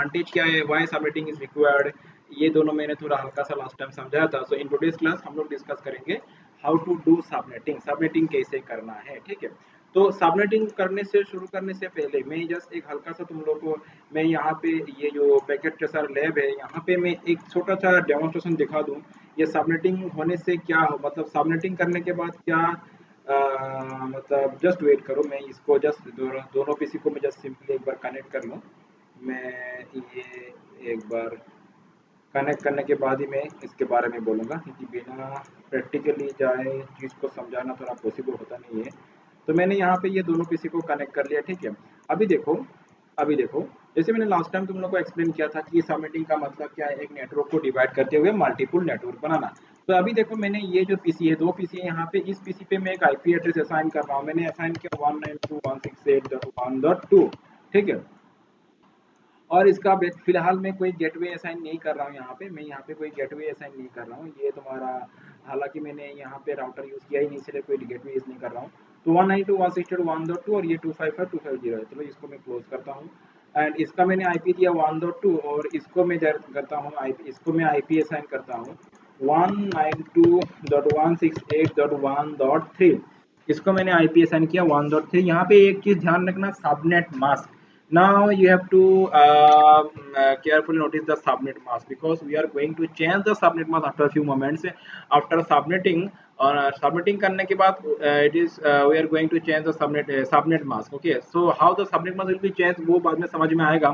Advantage क्या है, why subnetting is required, ये दोनों मैंने थोड़ा हल्का सा लास्ट टाइम समझाया था। सो इन टुडेज क्लास हम लोग डिस्कस करेंगे how to do subnetting, subnetting कैसे करना है, ठीक है। तो सबनेटिंग करने से शुरू करने से पहले मैं जस्ट एक हल्का सा तुम लोग को, मैं यहाँ पे ये जो पैकेट ट्रेसर लैब है यहाँ पे मैं एक छोटा सा डेमोन्स्ट्रेशन दिखा दूँ, ये सबनेटिंग होने से क्या हो, मतलब सबनेटिंग करने के बाद क्या मतलब जस्ट वेट करो, मैं इसको जस्ट दोनों पीसी को मैं जस्ट सिंपली एक बार कनेक्ट कर लूँ। मैं ये एक बार कनेक्ट करने के बाद ही मैं इसके बारे में बोलूँगा, क्योंकि बिना प्रैक्टिकली जाए चीज़ को समझाना थोड़ा पॉसिबल होता नहीं है। तो मैंने यहाँ पे ये दोनों पीसी को कनेक्ट कर लिया, ठीक है। अभी देखो, अभी देखो, जैसे मैंने लास्ट टाइम तुम लोग को एक्सप्लेन किया था कि सबनेटिंग का मतलब क्या है, एक नेटवर्क को डिवाइड करते हुए मल्टीपल नेटवर्क बनाना। तो अभी देखो मैंने ये जो पीसी है, दो पीसी है यहाँ पे, इस पीसी पे मैं एक आईपी एड्रेस असाइन कर रहा हूँ, मैंने असाइन किया 192.168.1.2, ठीक है। और इसका फिलहाल मैं कोई गेटवे असाइन नहीं कर रहा हूँ यहाँ पे, मैं यहाँ पे कोई गेटवे असाइन नहीं कर रहा हूँ, ये तुम्हारा, हालांकि मैंने यहाँ पे राउटर यूज़ किया ही नहीं, इसलिए कोई गेटवे यूज़ नहीं कर रहा हूँ। तो 192.168.1.2 और ये 255.250 है, चलो इसको मैं क्लोज करता हूँ। एंड इसका मैंने आईपी दिया 1.2 और इसको मैं करता हूँ आईपी, इसको मैं आईपी असाइन करता हूँ 192.168.1.3, इसको मैंने आईपी असाइन किया 1.3। यहाँ पे एक चीज़ ध्यान रखना, subnet mask. Now you have to carefully notice the subnet mask, because we are going to change the subnet mask after a few moments. After subnetting और subnetting करने के बाद it is we are going to change the subnet mask. Okay, so how the subnet mask will be changed वो बाद में समझ में आएगा।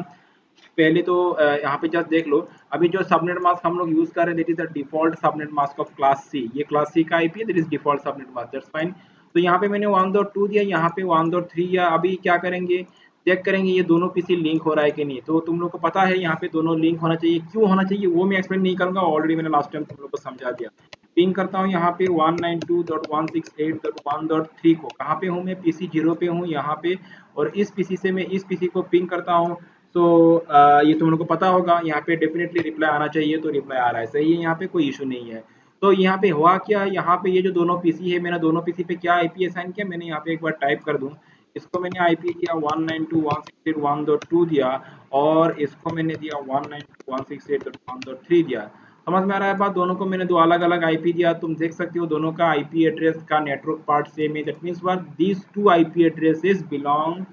पहले तो यहाँ पे जस्ट देख लो, अभी जो सबनेट मास्क हम लोग यूज कर रहे हैं, that is the default subnet mask of class C, ये क्लास सी का आईपी है, that is default subnet mask, that's fine. तो यहाँ पे मैंने 1.2 दिया, यहाँ पे 1.3 या अभी क्या करेंगे, चेक करेंगे ये दोनों पीसी लिंक हो रहा है कि नहीं। तो तुम लोग को पता है यहाँ पे दोनों लिंक होना चाहिए, क्यों होना चाहिए वो मैं एक्सप्लेन नहीं करूंगा, ऑलरेडी मैंने लास्ट टाइम तुम लोग को समझा दिया। पिंग करता हूँ यहाँ पे 192.168.1.3 को, कहाँ पे हूँ मैं, पीसी 0 पे हूँ यहाँ पे, और इस पीसी से मैं इस पीसी को पिंग करता हूँ। तो ये तुम लोग को पता होगा, यहाँ पे डेफिनेटली रिप्लाई आना चाहिए, तो रिप्लाई आ रहा है, सही है, यहाँ पे कोई इशू नहीं है। तो यहाँ पे हुआ क्या, यहाँ पे ये जो दोनों पीसी है, मैंने दोनों पीसी पे क्या आईपी असाइन किया, मैंने यहाँ पे एक बार टाइप कर दूं, इसको मैंने आईपी दिया 192.168.1.2 दिया, और इसको मैंने दिया 192.168.1.3 दिया। समझ में आ रहा है बात, दोनों को मैंने दो अलग अलग आईपी दिया, तुम देख सकते हो दोनों का आईपी एड्रेस का नेटवर्क पार्ट सेम है, that means what, these two IP addresses belong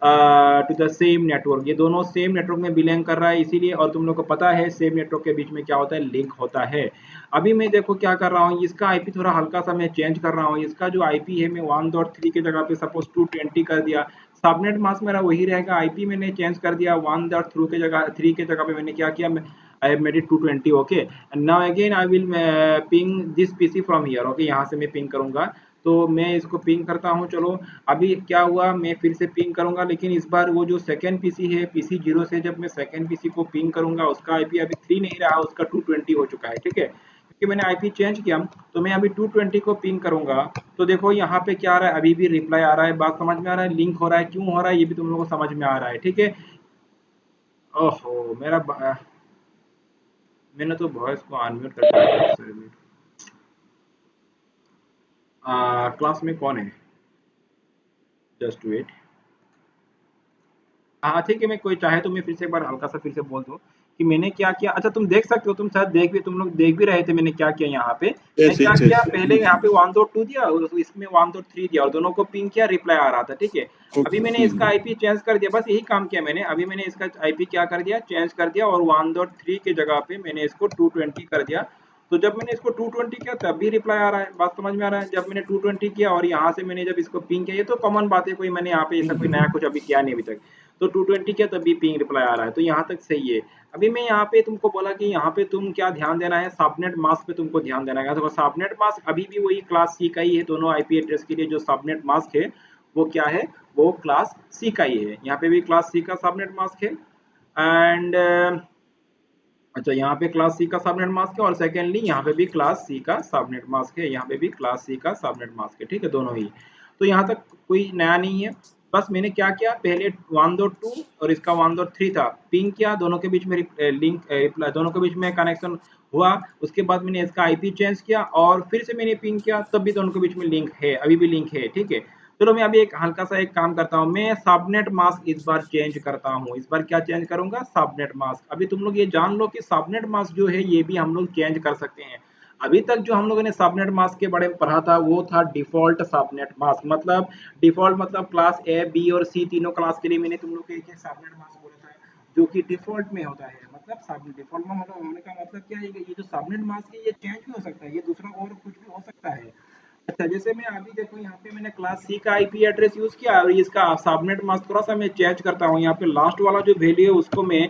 to the same network, ये दोनों सेम नेटवर्क में बिलोंग कर रहा है, इसीलिए, और तुम लोग को पता है सेम नेटवर्क के बीच में क्या होता है, लिंक होता है। अभी मैं देखो क्या कर रहा हूँ, इसका आईपी थोड़ा हल्का सा मैं चेंज कर रहा हूँ, इसका जो आईपी है मैं 1.3 की जगह पे सपोज 220 कर दिया, सबनेट मास्क मेरा वही रहेगा, आईपी मैंने चेंज कर दिया 1.3 के जगह 3 के जगह पे मैंने क्या किया, I have made it 220, okay. And now again I will ping this PC from here, okay, यहाँ से मैं पिंग करूंगा। तो मैं इसको पिंग करता हूँ, चलो अभी क्या हुआ, मैं फिर से पिंग करूंगा, लेकिन इस बार वो जो सेकंड पीसी है, पीसी 0 से जब मैं सेकंड पीसी को पिंग करूंगा, उसका आईपी अभी 3 नहीं रहा, उसका 220 हो चुका है, ठीक है, क्योंकि मैंने आईपी चेंज किया। तो मैं अभी 220 को पिंग करूंगा, तो देखो यहाँ पे क्या आ रहा है, अभी भी रिप्लाई आ रहा है, बात समझ में आ रहा है, लिंक हो रहा है, क्यों हो रहा है ये भी तुम लोगों को समझ में आ रहा है, ठीक है। ओहो मैंने तो वॉइस को अनम्यूट कर दिया। क्लास में कौन है, जस्ट वेट। हाँ ठीक है, मैं कोई चाहे तो मैं फिर से एक बार हल्का सा फिर से बोल दूं कि मैंने क्या किया। अच्छा तुम देख सकते हो, तुम शायद देख भी, तुम लोग देख भी रहे थे मैंने क्या किया यहाँ पे। मैं यस क्या यस किया, यस। पहले यहाँ पे 1.2 दिया और इसमें 1.3 दिया, और दोनों को पिंग किया, रिप्लाई आ रहा था, ठीक है। अभी मैंने इसका आईपी चेंज कर दिया, बस यही काम किया मैंने। अभी मैंने इसका आईपी क्या कर दिया, चेंज कर दिया, और 1.3 की जगह पे मैंने इसको 220 कर दिया। तो जब मैंने इसको 220 किया तब भी रिप्लाई आ रहा है, बात समझ में आ रहा है। जब मैंने 220 किया और यहाँ से मैंने जब इसको पिंग किया, ये तो कॉमन बात है, कोई मैंने यहाँ पे ऐसा कोई नया कुछ अभी किया नहीं अभी तक। तो 220 किया तब भी पिंग रिप्लाई आ रहा है, तो यहाँ तक सही है। अभी मैं यहाँ पे तुमको बोला कि यहाँ पे तुम क्या ध्यान देना है, सबनेट मास्क पे तुमको ध्यान देना है। तो सबनेट मास्क अभी भी वही क्लास सी का ही है, दोनों आईपी एड्रेस के लिए जो सबनेट मास्क है वो क्या है, वो क्लास सी का ही है। यहाँ पे भी क्लास सी का सबनेट मास्क है। एंड अच्छा, यहाँ पे क्लास सी का सबनेट मास्क है, और सेकेंडली यहाँ पे भी क्लास सी का सबनेट मास्क है, यहाँ पे भी क्लास सी का सबनेट मास्क है, ठीक है, दोनों ही। तो यहाँ तक कोई नया नहीं है। बस मैंने क्या किया, पहले 1.2 और इसका 1.3 था, पिंग किया, दोनों के बीच में लिंक, दोनों के बीच में कनेक्शन हुआ। उसके बाद मैंने इसका आईपी चेंज किया और फिर से मैंने पिंग किया, तब भी दोनों के बीच में लिंक है, अभी भी लिंक है, ठीक है। चलो मैं अभी एक हल्का सा एक काम करता हूँ, मैं सबनेट मास्क इस बार चेंज करता हूँ। इस बार क्या चेंज करूंगा? Subnet mask. अभी तुम लोग ये जान लो कि सबनेट मास्क जो है ये भी हम लोग चेंज कर सकते हैं। अभी तक जो हम लोगों ने सबनेट मास्क के बारे में पढ़ा था वो था डिफॉल्ट सबनेट मास्क, मतलब डिफॉल्ट मतलब क्लास ए बी और सी तीनों क्लास के लिए मैंने तुम लोग को एक सबनेट मास्क बोला था जो कि डिफॉल्ट में होता है। मतलब सब डिफॉल्ट में होने का मतलब क्या है कि ये जो सबनेट मास्क है ये चेंज भी हो सकता है, ये दूसरा और कुछ भी हो सकता है। अच्छा, जैसे मैं अभी देखो यहाँ पे मैंने क्लास सी का आईपी एड्रेस यूज किया और इसका सबनेट मास्क थोड़ा सा मैं चेंज करता हूँ। यहाँ पे लास्ट वाला जो वैल्यू है उसको मैं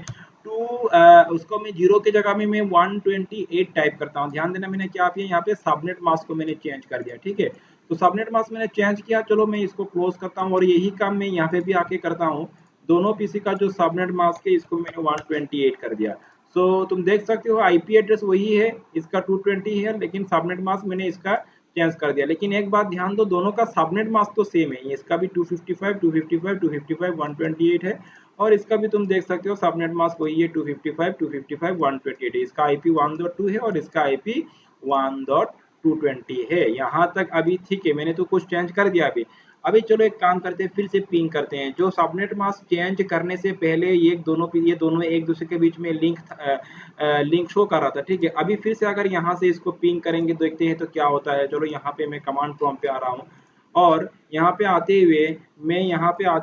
उसको मैं जीरो के जगह में मैं 128 टाइप करता हूँ। ध्यान देना मैंने क्या किया यहाँ पे सबनेट मास्क को मैंने चेंज कर दिया। ठीक है, तो सबनेट मास्क मैंने चेंज किया। चलो मैं इसको क्लोज करता हूँ और यही काम मैं यहाँ पे भी आके करता हूँ। दोनों पीसी का जो सबनेट मास्क है इसको मैंने 128 कर दिया। सो तुम देख सकते हो आईपी एड्रेस वही है, इसका 220 है, लेकिन सबनेट मास्क मैंने इसका चेंज कर दिया। लेकिन एक बात ध्यान दो, दोनों का सबनेट मास्क तो सेम है, इसका भी 255 255 255 128 है और इसका भी तुम देख सकते हो सबनेट मास्क वही है 255 255 128 है। इसका आईपी 1.2 है और इसका आईपी 1.220 है। यहाँ तक अभी ठीक है, मैंने तो कुछ चेंज कर दिया अभी। अभी चलो एक काम करते हैं, फिर से पिंग करते हैं। जो सबनेट मास्क चेंज करने से पहले ये दोनों एक दूसरे के बीच में लिंक शो कर रहा था। ठीक है, अभी फिर से अगर यहाँ से इसको पिंग करेंगे देखते हैं तो क्या होता है। चलो यहाँ पे मैं कमांड प्रॉम्प्ट पे आ रहा हूँ और यहाँ पे आते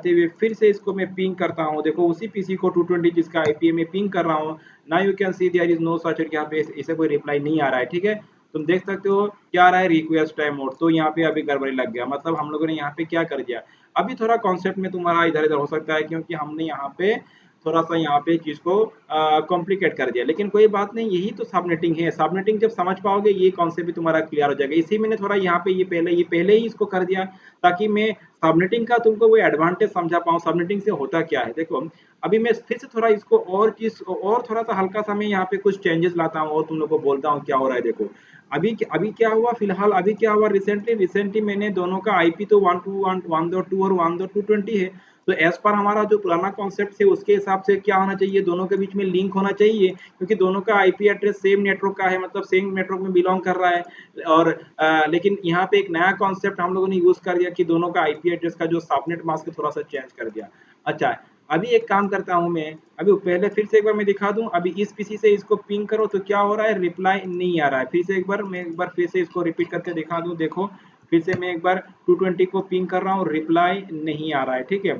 हुए फिर से इसको मैं पिंग करता हूँ। देखो उसी पीसी को 220 जिसका आईपी में पिंग कर रहा हूँ। ना you can see there is no such, यहाँ पे इसे कोई रिप्लाई नहीं आ रहा है। ठीक है, तुम देख सकते हो क्या आ रहा है, रिक्वेस्ट टाइम मोड। तो यहाँ पे अभी गड़बड़ी लग गया, मतलब हम लोगों ने यहाँ पे क्या कर दिया। अभी थोड़ा कॉन्सेप्ट में तुम्हारा इधर इधर हो सकता है क्योंकि हमने यहाँ पे थोड़ा सा यहाँ पे चीज को कॉम्प्लिकेट कर दिया, लेकिन कोई बात नहीं, यही तो सबनेटिंग है। सबनेटिंग जब समझ पाओगे ये कॉन्सेप्ट भी तुम्हारा क्लियर हो जाएगा। इसी मैंने थोड़ा यहाँ पे ये पहले ही इसको कर दिया ताकि मैं सबनेटिंग का तुमको वो एडवांटेज समझा पाऊँ। सबनेटिंग से होता क्या है देखो, अभी मैं फिर से थोड़ा इसको और चीज और थोड़ा सा हल्का सा मैं यहाँ पे कुछ चेंजेस लाता हूँ और तुम लोग को बोलता हूँ क्या हो रहा है। देखो अभी क्या हुआ, फिलहाल अभी क्या हुआ, रिसेंटली मैंने दोनों का आईपी तो 1.2 और 1.220 है। तो एज पर हमारा जो पुराना कॉन्सेप्ट है उसके हिसाब से क्या होना चाहिए, दोनों के बीच में लिंक होना चाहिए क्योंकि दोनों का आईपी एड्रेस सेम नेटवर्क का है, मतलब सेम नेटवर्क में बिलोंग कर रहा है। और लेकिन यहाँ पे एक नया कॉन्सेप्ट हम लोगों ने यूज कर दिया कि दोनों का आईपी एड्रेस का जो सबनेट मास्क थोड़ा सा चेंज कर दिया। अच्छा, अभी एक काम करता हूँ मैं, अभी पहले फिर से एक बार मैं दिखा दूं। अभी इस पीसी से इसको पिंग करो तो क्या हो रहा है, रिप्लाई नहीं आ रहा है। फिर से एक बार फिर से इसको रिपीट करके दिखा दूं। देखो फिर से मैं एक बार 220 को पिंग कर रहा हूँ, रिप्लाई नहीं आ रहा है। ठीक है,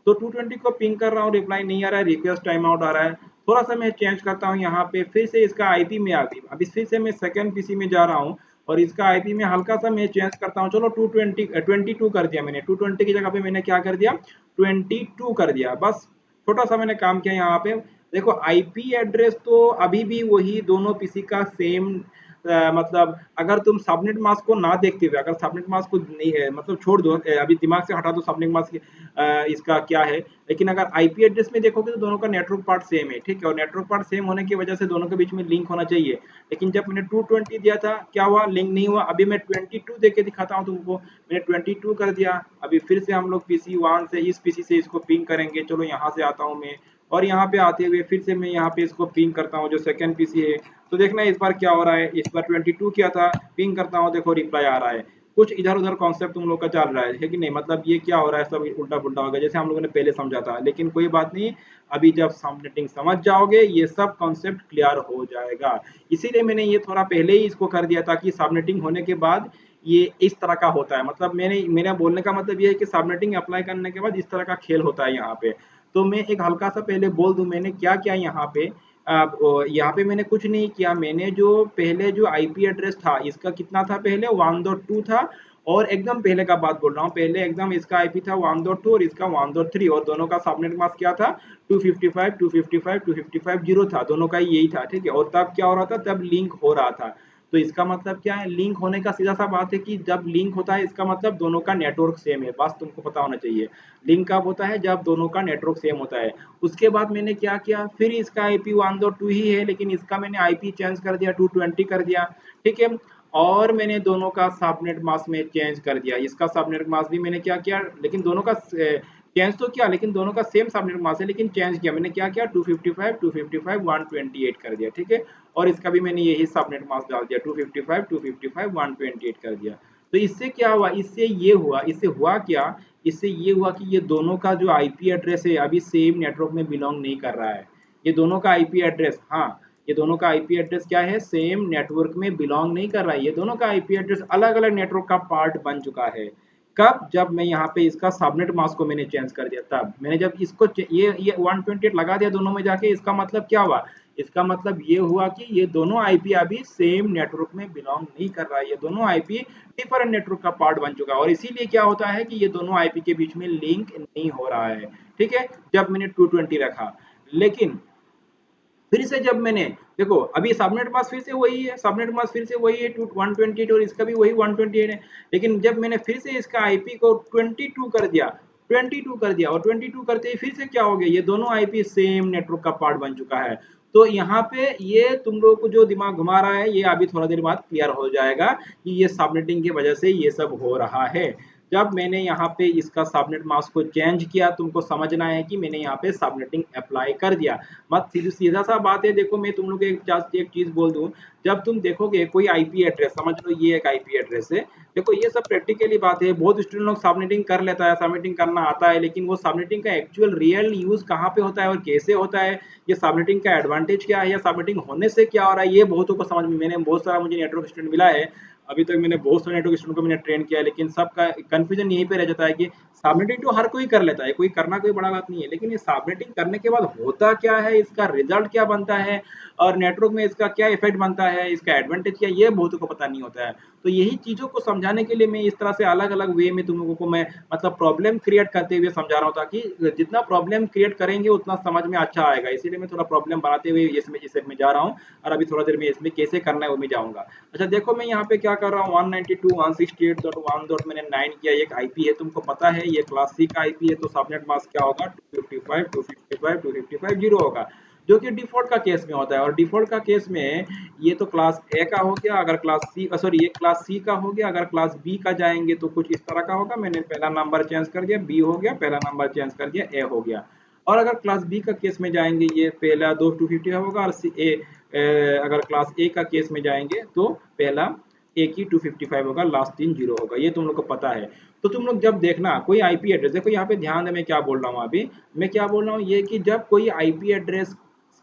तो 220 को पिंग कर रहा हूँ, रिप्लाई नहीं आ रहा है, रिक्वेस्ट टाइम आउट आ रहा है। थोड़ा सा मैं चेंज करता हूँ यहाँ पे, फिर से इसका आईपी में आ गई। अभी फिर से मैं सेकंड पीसी में जा रहा हूँ और इसका आईपी में हल्का सा मैं चेंज करता हूँ। चलो 22 कर दिया मैंने, 220 की जगह पे मैंने क्या कर दिया, 22 कर दिया। बस छोटा सा मैंने काम किया यहाँ पे। देखो आईपी एड्रेस तो अभी भी वही दोनों पीसी का सेम, मतलब अगर तुम सबनेट मास्क को ना देखते हुए, अगर सबनेट मास्क को नहीं है मतलब छोड़ दो, अभी दिमाग से हटा दो सबनेट मास्क इसका क्या है। लेकिन अगर आईपी एड्रेस में देखोगे तो दोनों का नेटवर्क पार्ट सेम है। ठीक है, और नेटवर्क पार्ट सेम होने की वजह से दोनों के बीच में लिंक होना चाहिए। लेकिन जब मैंने 220 दिया था क्या हुआ, लिंक नहीं हुआ। अभी मैं 22 दे के दिखाता हूँ तुमको, मैंने 22 कर दिया। अभी फिर से हम लोग पीसी वन से इस पीसी से इसको पिंग करेंगे। चलो यहाँ से आता हूँ मैं और यहाँ पे आते हुए फिर से मैं यहाँ पे इसको पिंग करता हूँ जो सेकंड पीसी है। तो देखना इस बार क्या हो रहा है, इस बार 22 किया था, पिंग करता हूँ, देखो रिप्लाई आ रहा है। कुछ इधर उधर कॉन्सेप्ट तुम लोग का चल रहा है कि नहीं, मतलब ये क्या हो रहा है, सब उल्टा पुल्टा हो गया जैसे हम लोगों ने पहले समझा था। लेकिन कोई बात नहीं, अभी जब सबनेटिंग समझ जाओगे ये सब कॉन्सेप्ट क्लियर हो जाएगा। इसीलिए मैंने ये थोड़ा पहले ही इसको कर दिया ताकि सबनेटिंग होने के बाद ये इस तरह का होता है। मतलब मेरा बोलने का मतलब ये है कि सबनेटिंग अप्लाई करने के बाद इस तरह का खेल होता है यहाँ पे। तो मैं एक हल्का सा पहले बोल दूं मैंने क्या किया यहाँ पे। यहाँ पे मैंने कुछ नहीं किया, मैंने जो पहले जो आईपी एड्रेस था इसका कितना था, पहले 1.2 था। और एकदम पहले का बात बोल रहा हूँ, पहले एकदम इसका आईपी था 1.2 और इसका 1.3 और दोनों का सबनेट मास्क क्या था 255 255 255 जीरो था, दोनों का यही था। ठीक है, और तब क्या हो रहा था, तब लिंक हो रहा था। तो इसका मतलब क्या है, लिंक होने का सीधा सा बात है कि जब लिंक होता है इसका मतलब दोनों का नेटवर्क सेम है, बस तुमको पता होना चाहिए। लिंक कब होता है, जब दोनों का नेटवर्क सेम होता है। उसके बाद मैंने क्या किया, फिर इसका आईपी 1.2 ही है लेकिन इसका मैंने आईपी चेंज कर दिया, 220 कर दिया। ठीक है, और मैंने दोनों का सबनेट मास्क में चेंज कर दिया। इसका सबनेट मास्क भी मैंने क्या किया, लेकिन दोनों का चेंज तो किया, लेकिन दोनों का सेम सबनेट मास्क है लेकिन चेंज किया। मैंने क्या किया, 255 255 128 कर दिया। ठीक है, और इसका भी मैंने यही सबनेट मास्क डाल दिया, 255 255 128 कर दिया। तो इससे क्या हुआ, इससे हुआ क्या, इससे ये हुआ कि ये दोनों का जो आईपी एड्रेस है अभी सेम नेटवर्क में बिलोंग नहीं कर रहा है। ये दोनों का आईपी एड्रेस, हाँ, ये दोनों का आईपी एड्रेस क्या है, सेम नेटवर्क में बिलोंग नहीं कर रहा है। ये दोनों का आईपी एड्रेस अलग अलग नेटवर्क का पार्ट बन चुका है। कब, जब मैं यहाँ पे इसका सबनेट मास्क को मैंने चेंज कर दिया, तब मैंने जब इसको ये 128 लगा दिया दोनों में जाके, इसका मतलब क्या हुआ, इसका मतलब ये हुआ कि ये दोनों आईपी अभी सेम नेटवर्क में बिलोंग नहीं कर रहा है। ये दोनों आईपी डिफरेंट नेटवर्क का पार्ट बन चुका है और इसीलिए क्या होता है कि ये दोनों आईपी के बीच में लिंक नहीं हो रहा है। ठीक है, जब मैंने 220 रखा, लेकिन फिर से जब मैंने देखो अभी सबनेट मास्क फिर से वही है, सबनेट मास्क फिर से वही है 128 और इसका भी वही 128 है, लेकिन जब मैंने फिर से इसका आईपी को 22 कर दिया, 22 कर दिया और 22 करते ही फिर से क्या हो गया, ये दोनों आईपी सेम नेटवर्क का पार्ट बन चुका है। तो यहाँ पे ये तुम लोगों को जो दिमाग घुमा रहा है ये अभी थोड़ा देर बाद क्लियर हो जाएगा कि ये सबनेटिंग की वजह से ये सब हो रहा है। जब मैंने यहाँ पे इसका सबनेट मास्क को चेंज किया, तुमको समझना है कि मैंने यहाँ पे सबनेटिंग अप्लाई कर दिया। मत सीधा सा बात है, देखो मैं तुम लोग को एक चीज बोल दूं, जब तुम देखोगे कोई आईपी एड्रेस, समझ लो ये एक आईपी एड्रेस है, देखो ये सब प्रैक्टिकली बात है, बहुत स्टूडेंट लोग सबनेटिंग कर लेता है, सबनेटिंग करना आता है, लेकिन वो सबनेटिंग का एक्चुअल रियल यूज कहाँ पे होता है और कैसे होता है, ये सबनेटिंग का एडवांटेज क्या है या सबनेटिंग होने से क्या हो रहा है, ये बहुतों को समझ में, मैंने बहुत सारा मुझे नेटवर्क स्टूडेंट मिला है, अभी तक मैंने बहुत सारे नेटवर्क स्टूडेंट को मैंने ट्रेन किया है, लेकिन सबका कंफ्यूजन यहीं पे रह जाता है कि सबनेटिंग तो हर कोई कर लेता है, कोई करना कोई बड़ा बात नहीं है, लेकिन ये सबनेटिंग करने के बाद होता क्या है, इसका रिजल्ट क्या बनता है और नेटवर्क में इसका क्या इफेक्ट बनता है, इसका एडवांटेज क्या, ये बहुतों को पता नहीं होता है। तो यही चीजों को समझाने के लिए मैं इस तरह से अलग अलग वे में तुम लोगों को मैं मतलब प्रॉब्लम क्रिएट करते हुए समझा रहा हूँ, ताकि जितना प्रॉब्लम क्रिएट करेंगे उतना समझ में अच्छा आएगा, इसीलिए मैं थोड़ा प्रॉब्लम बनाते हुए इसमें इसमें जा रहा हूँ और अभी थोड़ा देर में इसमें कैसे करना है वो मैं जाऊंगा। अच्छा देखो मैं यहाँ पे क्या कर रहा हूँ, 192.168.1. मैंने 9 किया, एक आईपी है, तुमको पता है ये क्लास सी का आईपी है, तो सबनेट मास्क क्या होगा, 255 जीरो होगा, जो कि डिफॉल्ट का केस में होता है। और डिफॉल्ट का केस में ये तो क्लास ए का हो गया, अगर क्लास सी सॉरी ये क्लास सी का हो गया, अगर क्लास बी का जाएंगे तो कुछ इस तरह का होगा, मैंने पहला नंबर चेंज कर दिया, बी हो गया, पहला नंबर चेंज कर दिया, ए हो गया। और अगर क्लास बी का केस में जाएंगे, ये पहला 250 होगा, और अगर क्लास ए का केस में जाएंगे तो पहला ए की 255 होगा, लास्ट 3 जीरो होगा, ये तुम लोग को पता है। तो तुम लोग जब देखना कोई आईपी एड्रेस, देखो यहाँ पे ध्यान दे मैं क्या बोल रहा हूँ, अभी मैं क्या बोल रहा हूँ, ये कि जब कोई आईपी एड्रेस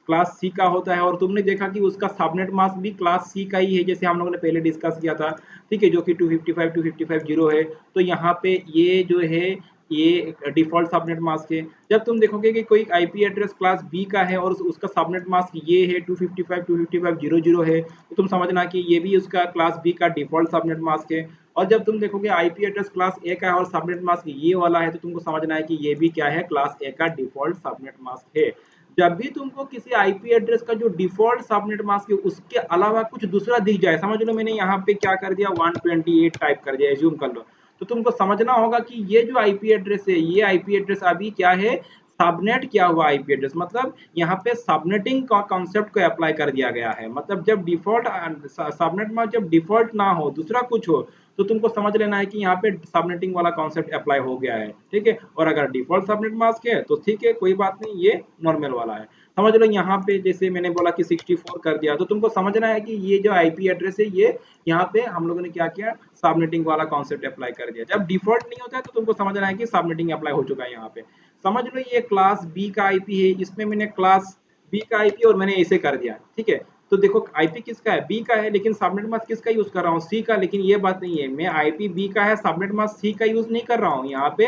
क्लास सी का होता है और तुमने देखा कि उसका सबनेट मास्क भी क्लास सी का ही है, जैसे हम लोगों ने पहले डिस्कस किया था, ठीक है, जो कि 255 जीरो है, तो यहाँ पे ये जो है ये डिफॉल्ट सबनेट मास्क है। जब तुम देखोगे कि कोई आईपी एड्रेस क्लास बी का है और उसका सबनेट मास्क ये है 255 है, तो तुम समझना कि ये भी उसका क्लास बी का डिफॉल्ट सबनेट मास्क है। और जब तुम देखोगे आईपी एड्रेस क्लास ए का है और सबनेट मास्क ये वाला है, तो तुमको समझना है कि ये भी क्या है, क्लास ए का डिफॉल्ट सबनेट मास्क है। जब भी तुमको किसी आईपी एड्रेस का जो डिफॉल्ट सबनेट मास्क है उसके अलावा कुछ दूसरा दिख जाए, समझ लो मैंने यहाँ पे क्या कर दिया, 128 टाइप कर दिया, एज्यूम कर लो, तो तुमको समझना होगा कि ये जो आईपी एड्रेस है, ये आईपी एड्रेस अभी क्या है, सबनेट किया हुआ आईपी एड्रेस, मतलब यहाँ पे सबनेटिंग का कॉन्सेप्ट को अप्लाई कर दिया गया है। मतलब जब डिफॉल्ट सबनेट में जब डिफॉल्ट ना हो, दूसरा कुछ हो, तो तुमको समझ लेना है कि यहाँ पे सबनेटिंग वाला कॉन्सेप्ट अप्लाई हो गया है, ठीक है। और अगर डिफॉल्ट सबनेट मास्क है तो ठीक है, कोई बात नहीं, ये नॉर्मल वाला है। समझ लो यहाँ पे जैसे मैंने बोला कि 64 कर दिया, तो तुमको समझना है कि ये जो आईपी एड्रेस है, ये यहाँ पे हम लोगों ने क्या किया, सबनेटिंग वाला कॉन्सेप्ट अप्लाई कर दिया। जब डिफॉल्ट नहीं होता है तो तुमको समझना है कि सबनेटिंग अप्लाई हो चुका है यहाँ पे। समझ लो ये क्लास बी का आईपी है, इसमें मैंने क्लास बी का आईपी और मैंने ऐसे कर दिया, ठीक है। तो देखो आईपी किसका है, बी का है, लेकिन सबनेट मास्क किसका यूज कर रहा हूँ, सी का, लेकिन ये बात नहीं है, मैं आईपी बी का है, सबनेट मास्क सी का यूज नहीं कर रहा हूँ, यहाँ पे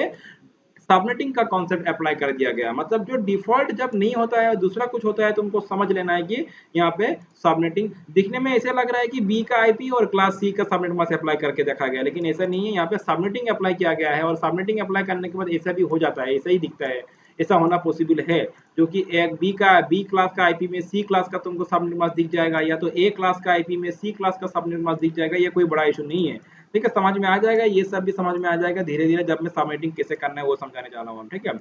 सबनेटिंग का कॉन्सेप्ट अप्लाई कर दिया गया। मतलब जो डिफॉल्ट जब नहीं होता है, दूसरा कुछ होता है, तुमको समझ लेना है कि यहाँ पे सबनेटिंग, दिखने में ऐसे लग रहा है कि बी का आईपी और क्लास सी का सबनेट मास्क अप्लाई करके देखा गया, लेकिन ऐसा नहीं है, यहाँ पे सबनेटिंग अप्लाई किया गया है और सबनेटिंग अप्लाई करने के बाद ऐसा भी हो जाता है, ऐसा ही दिखता है, ऐसा होना पॉसिबल है, जो कि एक बी क्लास का आईपी में सी क्लास का तुमको सबनेट मास्क दिख जाएगा, या तो ए क्लास का आईपी में सी क्लास का सबनेट मास्क दिख जाएगा, ये कोई बड़ा इशू नहीं है, ठीक है, समझ में आ जाएगा, ये सब भी समझ में आ जाएगा धीरे धीरे, जब मैं सबनेटिंग कैसे करना है वो समझाने जा रहा हूँ, ठीक है।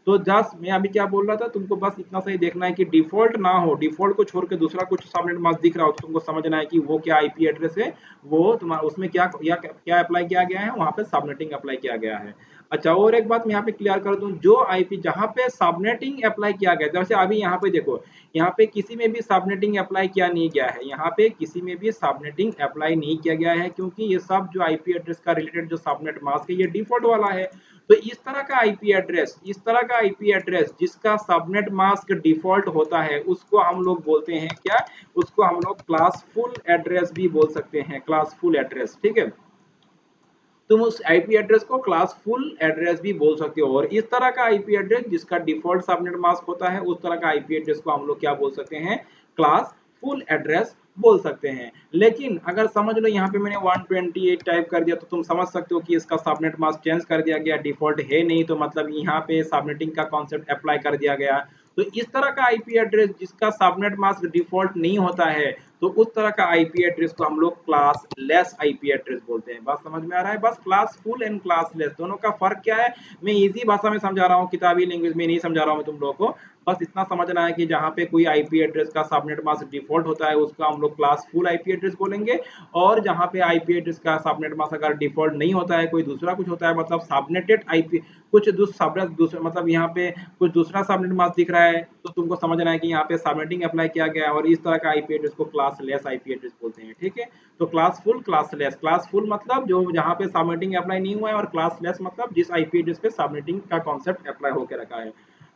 तो जस्ट मैं अभी क्या बोल रहा था, तुमको बस इतना सही देखना है कि डिफॉल्ट ना हो, डिफॉल्ट को छोड़ के दूसरा कुछ सबनेट मास्क दिख रहा हो, तो तुमको समझना है कि वो क्या आईपी एड्रेस है, वो तुम्हारा उसमें क्या क्या अप्लाई किया गया है, वहां पे सबनेटिंग अप्लाई किया गया है। अच्छा, और एक बात मैं यहाँ पे क्लियर कर दूं, जो आईपी जहाँ पे सबनेटिंग अप्लाई किया गया, जैसे अभी यहाँ पे देखो, यहाँ पे किसी में भी सबनेटिंग अप्लाई किया नहीं गया है, यहाँ पे किसी में भी सबनेटिंग अप्लाई नहीं किया गया है, क्योंकि ये सब जो आईपी एड्रेस का रिलेटेड जो सबनेट मास्क है ये डिफॉल्ट वाला है। तो इस तरह का आईपी एड्रेस, इस तरह का आईपी एड्रेस जिसका सबनेट मास्क डिफॉल्ट होता है, उसको हम लोग बोलते हैं क्या, उसको हम लोग क्लासफुल एड्रेस भी बोल सकते हैं, क्लासफुल एड्रेस, ठीक है। तुम उस आईपी एड्रेस को क्लासफुल एड्रेस भी बोल सकते हो। और इस तरह का आईपी एड्रेस जिसका डिफॉल्ट सबनेट मास्क होता है, उस तरह का आईपी एड्रेस को हम लोग क्या बोल सकते हैं, क्लास फुल एड्रेस बोल सकते हैं। लेकिन अगर समझ लो यहाँ पे मैंने 128 टाइप कर दिया, तो तुम समझ सकते हो कि इसका सबनेट मास्क चेंज कर दिया गया, डिफॉल्ट है नहीं, तो मतलब यहाँ पे सबनेटिंग का कॉन्सेप्ट अप्लाई कर दिया गया। तो इस तरह का आईपी एड्रेस जिसका सबनेट मास्क डिफॉल्ट नहीं होता है, तो उस तरह का आईपी एड्रेस को हम लोग क्लास लेस आईपी एड्रेस बोलते हैं। बात समझ में आ रहा है? बस class full and class less दोनों का फर्क क्या है, मैं इजी भाषा में समझा रहा हूँ, किताबी लैंग्वेज में नहीं समझा रहा हूँ मैं तुम लोगों को। बस इतना समझना है कि जहाँ पे कोई आईपी एड्रेस का सबनेट मास्क डिफॉल्ट होता है, उसका हम लोग क्लास फुल आईपी एड्रेस बोलेंगे। और जहाँ पे आईपी एड्रेस का सबनेट मास्क अगर डिफॉल्ट नहीं होता है, कोई दूसरा कुछ होता है, मतलब सबनेटेड आईपी, कुछ दूसरा मतलब यहाँ पे कुछ दूसरा सबनेट मास्क दिख रहा है, तो तुमको समझना है कि यहाँ पे सबनेटिंग अप्लाई किया गया है, और इस तरह का आईपी एड्रेस को क्लास लेस आईपी एड्रेस बोलते हैं, ठीक है। तो class full, class less, class full मतलब जो जहाँ पे सबनेटिंग अप्लाई नहीं हुआ है, और क्लास लेस मतलब जिस आईपी एड्रेस पे सबनेटिंग का कॉन्सेप्ट अप्लाई होकर रखा है।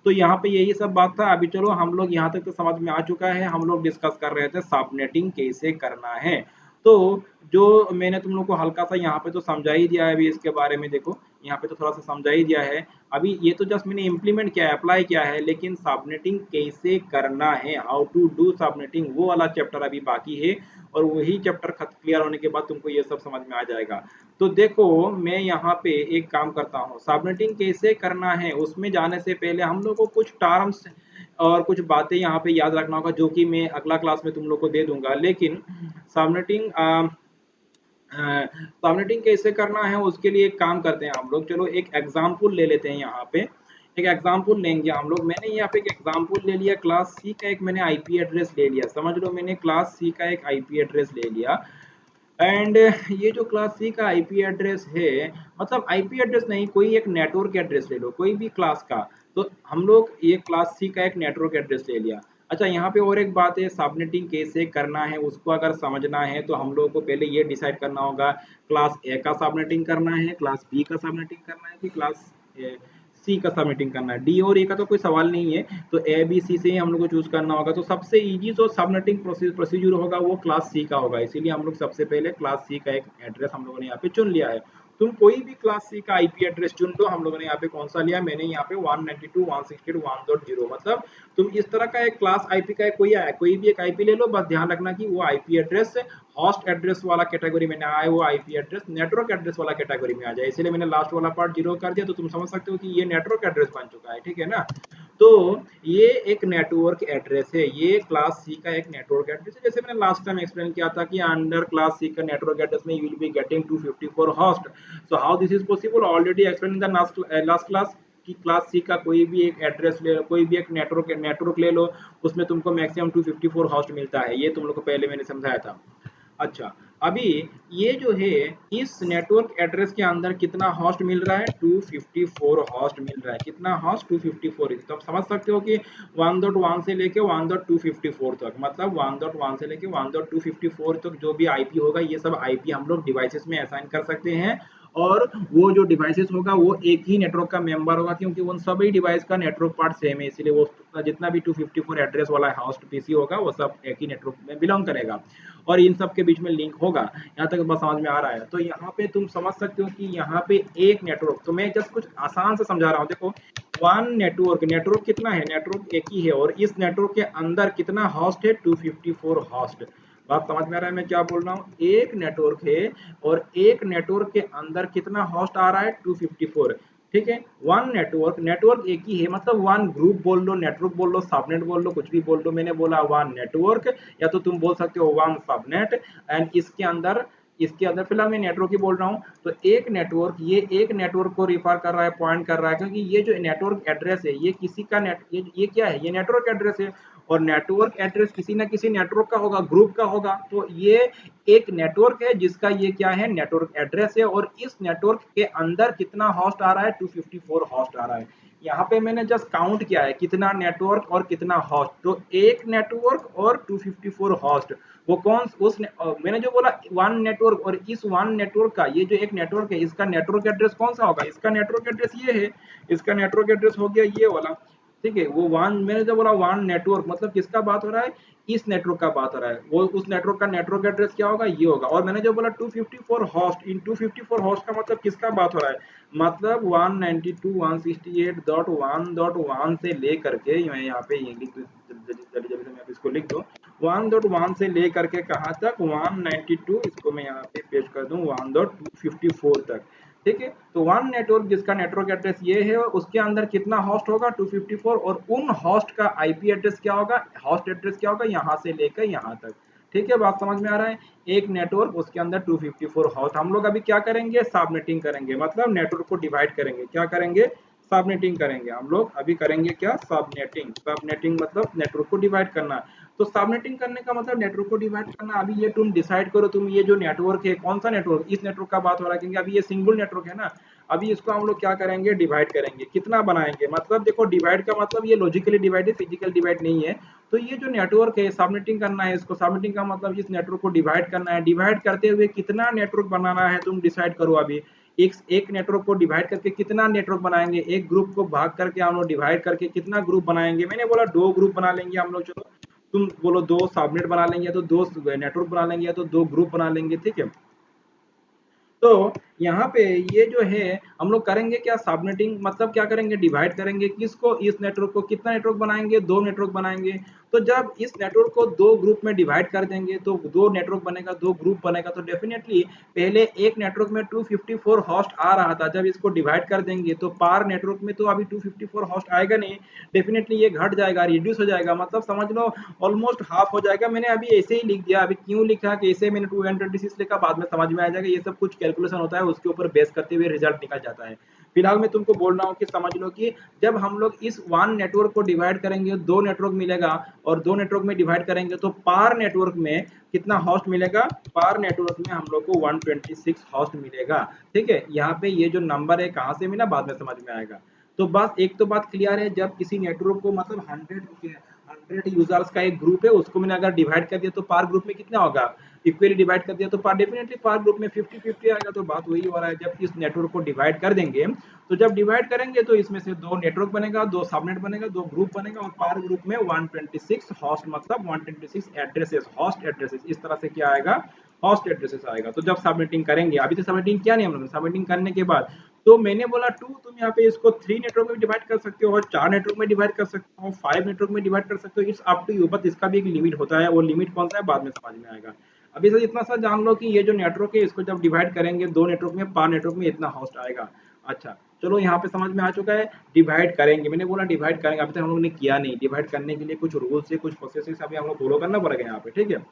तो यहाँ पे यही सब बात था। अभी चलो हम लोग यहाँ तक तो समझ में आ चुका है, हम लोग डिस्कस कर रहे थे सबनेटिंग कैसे करना है। तो जो मैंने तुम लोग को हल्का सा यहाँ पे तो समझा ही दिया है अभी इसके बारे में, देखो यहाँ पे तो थोड़ा सा समझा ही दिया है। अभी ये तो जस्ट मैंने इम्प्लीमेंट किया है, अप्लाई किया है, लेकिन सबनेटिंग कैसे करना है, हाउ टू डू सबनेटिंग, वो वाला चैप्टर अभी बाकी है। और वही चैप्टर क्लियर होने के बाद तुमको ये सब समझ में आ जाएगा। तो देखो मैं यहाँ पे एक काम करता हूँ, सबनेटिंग कैसे करना है उसमें जाने से पहले हम लोग को कुछ टर्म्स और कुछ बातें यहाँ पे याद रखना होगा, जो कि मैं अगला क्लास में तुम लोग को दे दूंगा। लेकिन सबनेटिंग सबनेटिंग कैसे करना है उसके लिए एक काम करते हैं हम लोग, चलो एक एग्जाम्पल ले लेते हैं। यहाँ पे एक एग्जाम्पल लेंगे हम लोग। मैंने यहाँ पे एक एग्जाम्पल ले लिया, क्लास सी का एक मैंने आईपी एड्रेस ले लिया, समझ लो मैंने क्लास सी का एक आईपी एड्रेस ले लिया। एंड ये जो क्लास सी का आईपी एड्रेस है, मतलब आईपी एड्रेस नहीं, कोई एक नेटवर्क एड्रेस ले लो, कोई भी क्लास का। तो हम लोग ये क्लास सी का एक नेटवर्क एड्रेस ले लिया। अच्छा, यहाँ पे और एक बात है, सबनेटिंग कैसे करना है उसको अगर समझना है तो हम लोगों को पहले ये डिसाइड करना होगा, क्लास ए का सबनेटिंग करना है, क्लास बी का सबनेटिंग करना है, कि क्लास सी का सबमिटिंग करना है। डी और ए का तो कोई सवाल नहीं है, तो ए बी सी से ही हम लोग को चूज करना होगा। तो सबसे इजी जो सबनेटिंग प्रोसीजर होगा वो क्लास सी का होगा, इसीलिए हम लोग सबसे पहले क्लास सी का एक एड्रेस हम लोगों ने यहाँ पे चुन लिया है। तुम कोई भी क्लास सी का आईपी एड्रेस चुन लो, हम लोगों ने यहाँ पे कौन सा लिया, मैंने यहाँ पे 192.168.1.0, मतलब तुम इस तरह का एक क्लास आईपी का कोई भी एक आईपी ले लो, बस ध्यान रखना कि वो आईपी एड्रेस होस्ट एड्रेस वाला कैटेगरी में ना आए, वो आईपी एड्रेस नेटवर्क एड्रेस वाला कैटेगरी में आ जाए। इसलिए मैंने लास्ट वाला पार्ट जीरो कर दिया, तो तुम समझ सकते हो कि ये नेटवर्क एड्रेस बन चुका है, ठीक है ना। तो ये एक नेटवर्क एड्रेस है, ये क्लास सी का एक नेटवर्क एड्रेस है। जैसे मैंने लास्ट टाइम एक्सप्लेन किया था कि अंडर क्लास सी का नेटवर्क एड्रेस में you will be getting 254 host. So how this is possible, already explain in the last class, कि क्लास सी का कोई भी एक एड्रेस ले, कोई भी एक नेटवर्क ले लो, उसमें तुमको मैक्सिमम 254 होस्ट मिलता है, ये तुम लोग को पहले मैंने समझाया था। अच्छा, अभी ये जो है, इस नेटवर्क एड्रेस के अंदर कितना होस्ट मिल रहा है, 254 होस्ट मिल रहा है। कितना होस्ट, 254। तो आप समझ सकते हो कि 1.1 से लेके 1.254 तक, मतलब 1.1 से लेके 1.254 तक जो भी आईपी होगा, ये सब आईपी हम लोग डिवाइसेस में असाइन कर सकते हैं। और वो जो डिवाइसेस होगा वो एक ही नेटवर्क का मेंबर होगा, क्योंकि उन सभी डिवाइस का नेटवर्क पार्ट सेम है, इसलिए वो जितना भी 254 एड्रेस वाला होस्ट पीसी होगा वो सब एक ही नेटवर्क में बिलोंग करेगा, और इन सब के बीच में लिंक होगा। यहाँ तक बस समझ में आ रहा है? तो यहाँ पे तुम समझ सकते हो कि यहाँ पे एक नेटवर्क, तो मैं जस्ट कुछ आसान से समझा रहा हूँ। देखो, वन नेटवर्क, नेटवर्क कितना है, नेटवर्क एक ही है, और इस नेटवर्क के अंदर कितना होस्ट है, 254 होस्ट। बात समझ में आ रहा है मैं क्या बोल रहा हूँ? एक नेटवर्क है, और एक नेटवर्क के अंदर कितना होस्ट आ रहा है, 254, ठीक है। वन नेटवर्क, नेटवर्क एक ही है, मतलब वन ग्रुप बोल लो, नेटवर्क बोल लो, सबनेट बोल लो, कुछ भी बोल लो, मैंने बोला वन नेटवर्क, या तो तुम बोल सकते हो वन सबनेट। एंड इसके अंदर इसके अंदर फिलहाल मैं नेटवर्क ही बोल रहा हूँ। तो एक नेटवर्क, ये एक नेटवर्क को रिफर कर रहा है, पॉइंट कर रहा है, क्योंकि ये जो नेटवर्क एड्रेस है ये किसी का ये क्या है, ये नेटवर्क एड्रेस है। और नेटवर्क एड्रेस किसी ना किसी नेटवर्क का होगा, ग्रुप का होगा। तो ये एक नेटवर्क है जिसका ये क्या है, नेटवर्क एड्रेस है। और इस नेटवर्क के अंदर कितना होस्ट आ रहा है, 254 होस्ट आ रहा है। यहाँ पे मैंने जस्ट काउंट किया है कितना नेटवर्क और कितना होस्ट। तो एक नेटवर्क और 254 होस्ट, वो कौन उस मैंने जो बोला वन नेटवर्क, और इस वन नेटवर्क का, ये जो एक नेटवर्क है इसका नेटवर्क एड्रेस कौन सा होगा, इसका नेटवर्क एड्रेस ये है, इसका नेटवर्क एड्रेस हो गया ये वाला। ठीक है, वो वन, मैंने जो बोला वन नेटवर्क, मतलब किसका बात हो रहा है, इस नेटवर्क का बात हो रहा है। वो उस नेटवर्क का नेटवर्क एड्रेस क्या होगा, ये होगा। और मैंने जो बोला 254 होस्ट, इन 254 होस्ट का मतलब किसका बात हो रहा है, मतलब 192.168.1.1 से लेकर के, मैं यहाँ पे ये लिख दूं, जल्दी जल्दी से मैं इसको लिख दूं, 1.1 से लेकर के कहाँ तक, 192, इसको मैं यहाँ पे पेश कर दूं 1.254 तक। ठीक है, तो वन नेटवर्क जिसका नेटवर्क एड्रेस ये है, और उसके अंदर कितना होस्ट होगा, 254, और उन होस्ट का आईपी एड्रेस क्या होगा, होस्ट एड्रेस क्या होगा, यहाँ से लेकर यहाँ तक। ठीक है, बात समझ में आ रहा है। एक नेटवर्क, उसके अंदर 254 होस्ट। हम लोग अभी क्या करेंगे, सबनेटिंग करेंगे, मतलब नेटवर्क को डिवाइड करेंगे। क्या करेंगे, सबनेटिंग करेंगे हम लोग अभी करेंगे। क्या, सबनेटिंग। सबनेटिंग मतलब नेटवर्क को डिवाइड करना। तो सबनेटिंग करने का मतलब नेटवर्क को डिवाइड करना। अभी ये तुम डिसाइड करो, तुम ये जो नेटवर्क है कौन सा नेटवर्क, इस नेटवर्क का बात हो रहा है, क्योंकि अभी ये सिंगल नेटवर्क है ना। अभी इसको हम लोग क्या करेंगे, डिवाइड करेंगे। कितना बनाएंगे, मतलब देखो डिवाइड का मतलब ये लॉजिकली डिवाइड है, फिजिकल डिवाइड नहीं है। तो ये जो नेटवर्क है, सबनेटिंग करना है इसको। सबनेटिंग का मतलब इस नेटवर्क को डिवाइड करना है। डिवाइड करते हुए कितना नेटवर्क बनाना है, तुम डिसाइड करो अभी। एक नेटवर्क को डिवाइड करके कितना नेटवर्क बनाएंगे, एक ग्रुप को भाग करके हम लोग डिवाइड करके कितना ग्रुप बनाएंगे। मैंने बोला 2 ग्रुप बना लेंगे हम लोग। चलो तुम बोलो 2 सबनेट बना लेंगे, या तो 2 नेटवर्क बना लेंगे, या तो 2 ग्रुप बना लेंगे। ठीक है, तो यहाँ पे ये जो है हम लोग करेंगे क्या, सबनेटिंग मतलब क्या करेंगे, डिवाइड करेंगे। किसको, इस नेटवर्क को। कितना नेटवर्क बनाएंगे, 2 नेटवर्क बनाएंगे। तो जब इस नेटवर्क को 2 ग्रुप में डिवाइड कर देंगे तो 2 नेटवर्क बनेगा, 2 ग्रुप बनेगा। तो डेफिनेटली पहले एक नेटवर्क में 254 होस्ट आ रहा था, जब इसको डिवाइड कर देंगे तो पार नेटवर्क में तो अभी 254 होस्ट आएगा नहीं। डेफिनेटली ये घट जाएगा, रिड्यूस हो जाएगा, मतलब समझ लो ऑलमोस्ट हाफ हो जाएगा। मैंने अभी ऐसे ही लिख दिया। अभी क्यों लिखा कि ऐसे मैंने 226 लिखा, बाद में समझ में आ जाएगा। ये सब कुछ कैलकुलेशन होता है, उसके ऊपर बेस करते हुए रिजल्ट निकल जाता है। फिलहाल मैं तुमको बोल रहा हूँ कि समझ लो कि जब हम लोग इस वन नेटवर्क को डिवाइड करेंगे, 2 नेटवर्क मिलेगा, और 2 नेटवर्क में डिवाइड करेंगे तो पार नेटवर्क में कितना होस्ट मिलेगा, पार नेटवर्क में हम लोग को 126 होस्ट मिलेगा। ठीक है, यहाँ पे ये जो नंबर है कहाँ से मिला, बाद में समझ में आएगा। तो बस एक तो बात क्लियर है, जब किसी नेटवर्क को मतलब 100 यूजर्स का एक ग्रुप है, उसको मैंने अगर डिवाइड कर दिया तो पार ग्रुप में कितना होगा, इक्वली डिवाइड कर दिया तो पार डेफिनेटली पार ग्रुप में 50-50 आएगा। तो बात वही हो रहा है, जब इस नेटवर्क को डिवाइड कर देंगे, तो जब डिवाइड करेंगे तो इसमें से 2 नेटवर्क बनेगा, 2 सबनेट बनेगा, 2 ग्रुप बनेगा, और पार ग्रुप में 126 होस्ट, मतलब 126 एड्रेसेस, होस्ट एड्रेसेस। इस तरह से क्या आएगा, होस्ट एड्रेसेस आएगा। तो जब सबनेटिंग करेंगे, अभी तो सबनेटिंग किया नहीं हम लोग, सबनेटिंग करने के बाद तो मैंने बोला 2, तुम यहाँ पे इसको 3 नेटवर्क में डिवाइड कर सकते हो, और 4 नेटवर्क में डिवाइड कर सकते हो, 5 नेटवर्क में डिवाइड कर सकते हो। It's up to you, but इसका भी एक लिमिट होता है। वो लिमिट कौन सा है, बाद में समझ में आएगा। अभी सर इतना सा जान लो कि ये जो नेटवर्क है इसको जब डिवाइड करेंगे 2 नेटवर्क में, पार नेटवर्क में इतना होस्ट आएगा। अच्छा, चलो यहाँ पे समझ में आ चुका है। डिवाइड करेंगे, मैंने बोला डिवाइड करेंगे, अभी तक हम लोग ने किया नहीं। डिवाइड करने के लिए कुछ रूल्स है, कुछ प्रोसेस अभी हम लोग फॉलो करना पड़ेगा यहाँ पे। ठीक है,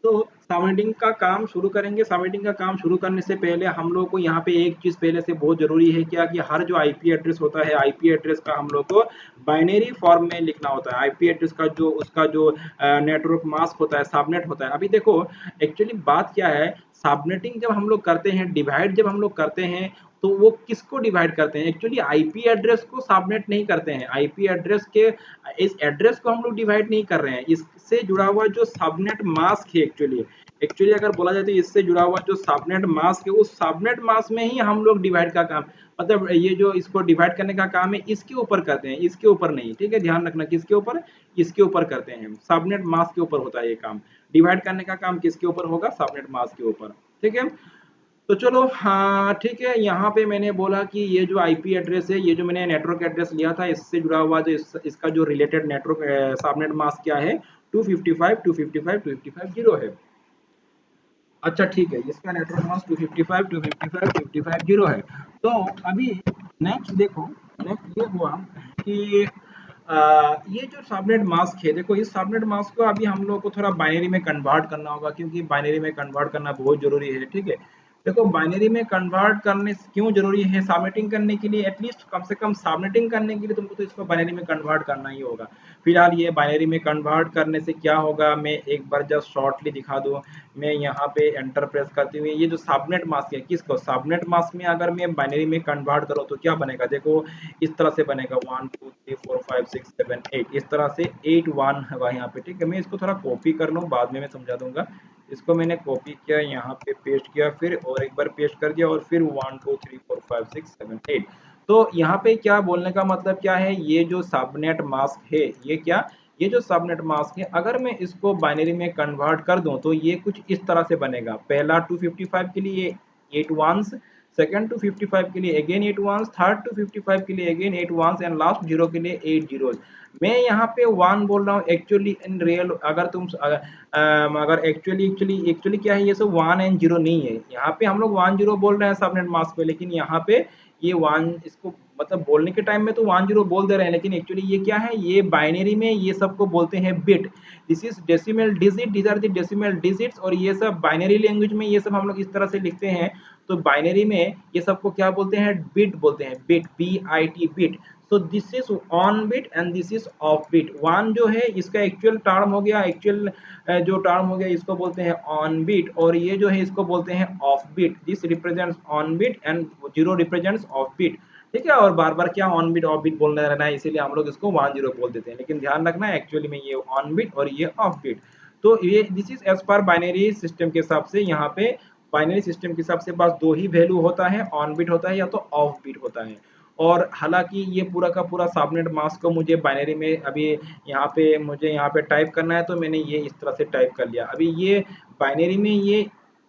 तो सबनेटिंग का काम शुरू करेंगे। सबनेटिंग का काम शुरू करने से पहले हम लोग को यहाँ पे एक चीज पहले से बहुत जरूरी है, क्या कि हर जो आईपी एड्रेस होता है, आईपी एड्रेस का हम लोग को बाइनरी फॉर्म में लिखना होता है। आईपी एड्रेस का जो उसका जो नेटवर्क मास्क होता है, सबनेट होता है। अभी देखो एक्चुअली बात क्या है, सबनेटिंग जब हम लोग करते हैं, डिवाइड जब हम लोग करते हैं, तो वो किसको डिवाइड करते हैं, एक्चुअली आईपी एड्रेस को सबनेट नहीं करते हैं। आईपी एड्रेस के इस एड्रेस को हम लोग डिवाइड नहीं कर रहे हैं, इससे जुड़ा हुआ जो सबनेट मास्क है, एक्चुअली एक्चुअली अगर बोला जाए तो इससे जुड़ा हुआ जो सबनेट मास्क है, उस सबनेट मास्क में ही हम लोग डिवाइड का काम, मतलब ये जो इसको डिवाइड करने का काम है, इसके ऊपर करते हैं, इसके ऊपर नहीं। ठीक है, ध्यान रखना, किसके ऊपर, इसके ऊपर करते हैं। सबनेट मास्क के ऊपर होता है ये काम। डिवाइड करने का काम किसके ऊपर होगा, सबनेट मास्क के ऊपर। ठीक है, तो चलो हाँ ठीक है। यहाँ पे मैंने बोला कि ये जो आईपी एड्रेस है, ये जो मैंने नेटवर्क एड्रेस लिया था, इससे जुड़ा हुआ जो इसका जो रिलेटेड नेटवर्क सबनेट मास्क क्या है, 255 है। अच्छा ठीक है, इसका नेटवर्क मास्क 255 है। तो अभी नेक्स्ट देखो, नेक्स्ट ये हुआ कि ये जो सबनेट मास्क है, देखो इस सबनेट मास्क को अभी हम लोग को थोड़ा बाइनरी में कन्वर्ट करना होगा, क्योंकि बाइनरी में कन्वर्ट करना बहुत जरूरी है, ठीक है। देखो बाइनरी में कन्वर्ट करने से क्यों जरूरी है, सबनेटिंग करने के लिए, एटलीस्ट कम से कम सबनेटिंग करने के लिए तुमको तो इसको बाइनरी में कन्वर्ट करना ही होगा। फिलहाल ये बाइनरी में कन्वर्ट करने से क्या होगा, मैं एक बार जस्ट शॉर्टली दिखा दूं। मैं यहाँ पे एंटर प्रेस करते हुए ये जो सबनेट मास्क है, किसको सबनेट मास्क में अगर मैं बाइनरी में कन्वर्ट करूँ तो क्या बनेगा, देखो इस तरह से बनेगा 1 2 3 4 5 6 7 8, इस तरह से 8 1 होगा यहाँ पे, ठीक है। मैं इसको थोड़ा कॉपी कर लूँ, बाद में मैं समझा दूंगा। इसको मैंने कॉपी किया, यहाँ पे पेस्ट किया, फिर और एक बार पेस्ट कर दिया, और फिर 1 2 3 4 5 6 7 8। तो यहाँ पे क्या बोलने का मतलब क्या है, ये जो सबनेट मास्क है, ये क्या, ये जो सबनेट मास्क है, अगर मैं इसको बाइनरी में कन्वर्ट कर दूं तो ये कुछ इस तरह से बनेगा। पहला 255 के लिए 8 वंस, सेकंड 255 के लिए अगेन 8 वंस, थर्ड 255 के लिए again 8 once, and last zero के लिए 8 जीरोस। मैं यहाँ पे वन बोल रहा हूँ, एक्चुअली इन रियल अगर तुम अगर एक्चुअली एक्चुअली एक्चुअली क्या है, ये सब वन एंड जीरो नहीं है। यहाँ पे हम लोग 1 0 बोल रहे हैं सबनेट मास्क पे, लेकिन यहाँ पे ये वन, इसको मतलब बोलने के टाइम में तो 1 0 बोल दे रहे हैं, लेकिन एक्चुअली ये क्या है, ये बाइनरी में ये सबको बोलते हैं bit. This is decimal digit, these are the decimal digits, और ये सब बाइनरी लैंग्वेज में ये सब हम लोग इस तरह से लिखते हैं। तो बाइनरी में ये सबको क्या बोलते हैं, बिट बोलते हैं, बिट, BIT, बिट। तो this is on bit and this is of bit. One जो है इसका एक्चुअल टर्म हो गया, एक्चुअल जो टर्म हो गया इसको बोलते हैं ऑन बिट, और ये जो है इसको बोलते हैं of bit. This represents on bit and zero represents of bit, ठीक है। और बार बार क्या ऑन बिट ऑफ बिट बोलना रहना है, इसीलिए हम लोग इसको 1 0 बोल देते हैं, लेकिन ध्यान रखना एक्चुअली में ये ऑन बिट और ये ऑफ बिट। तो ये this is as per binary system के हिसाब से, यहाँ पे बाइनरी सिस्टम के हिसाब से बस दो ही वैल्यू होता है, ऑन बिट होता है या तो ऑफ बिट होता है। और हालांकि ये पूरा का पूरा सबनेट मास्क को मुझे बाइनरी में अभी यहाँ पे मुझे यहाँ पे टाइप करना है, तो मैंने ये इस तरह से टाइप कर लिया। अभी ये बाइनरी में ये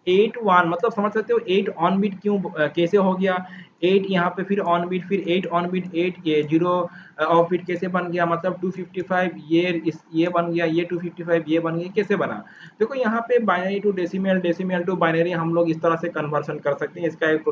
8 1, मतलब समझ सकते हो 8 ऑन बीट क्यों कैसे हो गया, 8 यहाँ पे फिर ऑन बीट, फिर 8 ऑन बीट, 8 ये 0 ऑफ बीट कैसे बन गया, मतलब 255 ये बन गया, ये 255 ये बन गया, कैसे बना। देखो यहाँ पे binary to decimal, decimal to binary हम लोग इस तरह से कन्वर्सन कर सकते हैं, इसका एक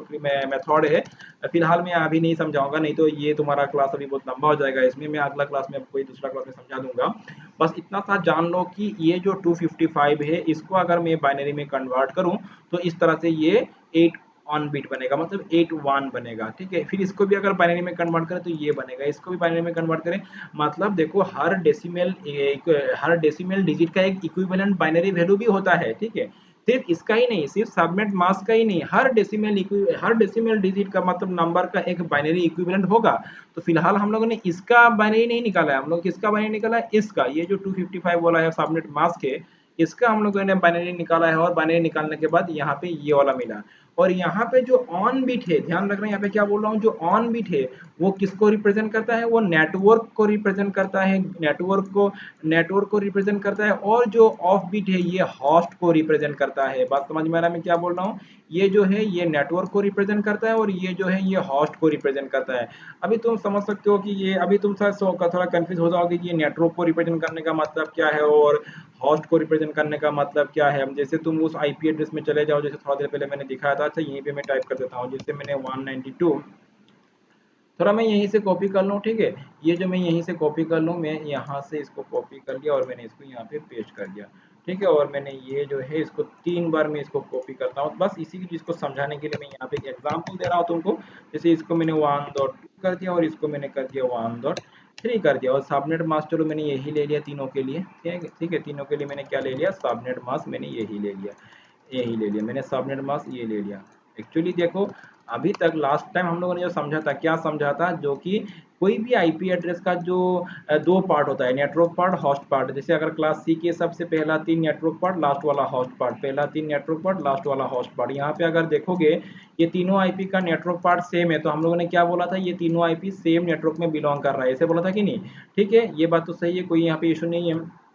मेथड है। फिलहाल मैं अभी नहीं समझाऊंगा, नहीं तो ये तुम्हारा क्लास अभी बहुत लंबा हो जाएगा, इसमें मैं अगला क्लास में कोई दूसरा क्लास में समझा दूंगा। बस इतना सा जान लो कि ये जो 255 है, इसको अगर मैं बाइनरी में कन्वर्ट करूं तो इस तरह से ये 8 ऑन बीट बनेगा, मतलब 8 1 बनेगा, ठीक है। फिर इसको भी अगर बाइनरी में कन्वर्ट करें तो ये बनेगा, इसको भी बाइनरी में कन्वर्ट करें, मतलब देखो हर डेसिमल डिजिट का एक इक्विवेलेंट बाइनरी वैल्यू भी होता है, ठीक है। सिर्फ इसका ही नहीं, सिर्फ सबनेट मास्क का ही नहीं, हर डेसिमल डिजिट का मतलब नंबर का एक बाइनरी इक्विवेलेंट होगा। तो फिलहाल हम लोगों ने इसका बाइनरी नहीं निकाला है, हम लोग किसका बाइनरी निकाला है, इसका, ये जो 255 वाला है सबनेट मास्क है, इसका हम लोगों ने बाइनरी निकाला है, और बाइनरी निकालने के बाद यहाँ पे ये वाला मिला। और यहाँ पे जो ऑन बिट है, ध्यान रखना यहाँ पे क्या बोल रहा हूँ, जो ऑन बिट है वो किसको रिप्रेजेंट करता है, वो नेटवर्क को रिप्रेजेंट करता है, नेटवर्क को रिप्रेजेंट करता है। और जो ऑफ बिट है ये होस्ट को रिप्रेजेंट करता है। बात समझ में आ रहा है मैं क्या बोल रहा हूँ, ये जो है ये नेटवर्क को रिप्रेजेंट करता है, और ये जो है ये होस्ट को रिप्रेजेंट करता है। अभी तुम समझ सकते हो कि ये, अभी तुम शायद थोड़ा कंफ्यूज हो जाओगे कि ये नेटवर्क को रिप्रेजेंट करने का मतलब क्या है और होस्ट को रिप्रेजेंट करने का मतलब क्या है। जैसे तुम उस आईपी एड्रेस में चले जाओ, जैसे थोड़ा देर पहले मैंने दिखाया था। अच्छा यहीं पे मैं टाइप कर देता हूँ, जैसे मैंने 192, थोड़ा मैं यहीं से कॉपी कर लूँ, ठीक है। ये जो मैं यहीं से कॉपी कर लूँ, मैं यहाँ से इसको कॉपी कर लिया और मैंने इसको यहाँ पे पेस्ट कर दिया, ठीक है। और मैंने ये जो है इसको 3 बार मैं इसको कॉपी करता हूँ, बस इसी चीज़ को समझाने के लिए मैं यहाँ पे एक एग्जाम्पल दे रहा हूँ तुमको। जैसे इसको मैंने 1.2 कर दिया, और इसको मैंने कर दिया 1.3 कर दिया, और सबनेट मास्क चलो मैंने यही ले लिया तीनों के लिए, ठीक है। तीनों के लिए मैंने क्या ले लिया, सबनेट मास्क मैंने यही ले लिया, मैंने सबनेट मास्क ये ले लिया। एक्चुअली देखो अभी तक लास्ट टाइम हम लोगों ने जो समझा था, क्या समझा था, जो कि कोई भी आईपी एड्रेस का जो दो पार्ट होता है, नेटवर्क पार्ट, होस्ट पार्ट। जैसे अगर क्लास सी के सबसे पहला 3 नेटवर्क पार्ट, लास्ट वाला होस्ट पार्ट, पहला 3 नेटवर्क पार्ट, लास्ट वाला होस्ट पार्ट। यहाँ पे अगर देखोगे ये तीनों आईपी का नेटवर्क पार्ट सेम है, तो हम लोगों ने क्या बोला था, ये तीनों आईपी सेम नेटवर्क में बिलोंग कर रहा है, ऐसे बोला था कि नहीं, ठीक है। ये बात तो सही है, कोई यहाँ पे इशू नहीं है।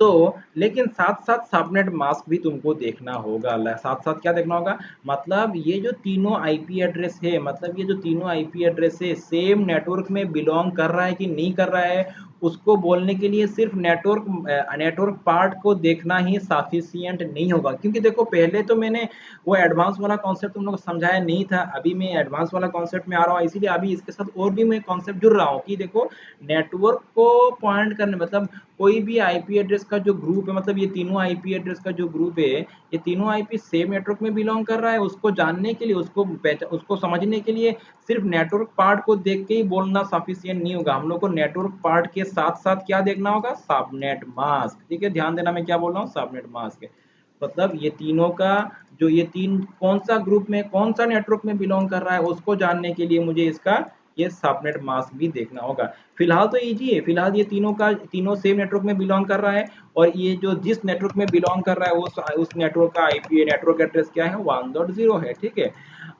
तो लेकिन साथ साथ सबनेट मास्क भी तुमको देखना होगा, साथ साथ क्या देखना होगा, मतलब ये जो तीनों आईपी एड्रेस है, मतलब ये जो तीनों आईपी एड्रेस है सेम नेटवर्क में बिलोंग कर रहा है कि नहीं कर रहा है, उसको बोलने के लिए सिर्फ नेटवर्क पार्ट को देखना ही सफिशिएंट नहीं होगा, क्योंकि देखो पहले तो मैंने वो एडवांस वाला कॉन्सेप्ट तुम लोग को समझाया नहीं था, अभी मैं एडवांस वाला कॉन्सेप्ट में आ रहा हूँ, इसीलिए अभी इसके साथ और भी मैं कॉन्सेप्ट जुड़ रहा हूँ कि देखो नेटवर्क को पॉइंट करने मतलब कोई भी आईपी एड्रेस का जो ग्रुप है, मतलब ये तीनों आईपी एड्रेस का जो ग्रुप है, ये तीनों आईपी सेम नेटवर्क में बिलोंग कर रहा है, उसको जानने के लिए, उसको समझने के लिए सिर्फ नेटवर्क पार्ट को देख के ही बोलना सफिशिएंट नहीं होगा, हम लोग को नेटवर्क पार्ट के साथ साथ क्या देखना होगा, सबनेट मास्क। ठीक है, ध्यान देना मैं क्या बोल रहा हूँ, सबनेट मास्क। मतलब ये तीनों का जो ये तीन कौन सा ग्रुप में कौन सा नेटवर्क में बिलोंग कर रहा है उसको जानने के लिए मुझे इसका ये सबनेट मास्क भी देखना होगा। फिलहाल तो इजी है, फिलहाल ये तीनों सेम नेटवर्क में बिलोंग कर रहा है, और ये जो जिस नेटवर्क में बिलोंग कर रहा है वो उस नेटवर्क का आईपी नेटवर्क एड्रेस क्या है, 1.0 है। ठीक है,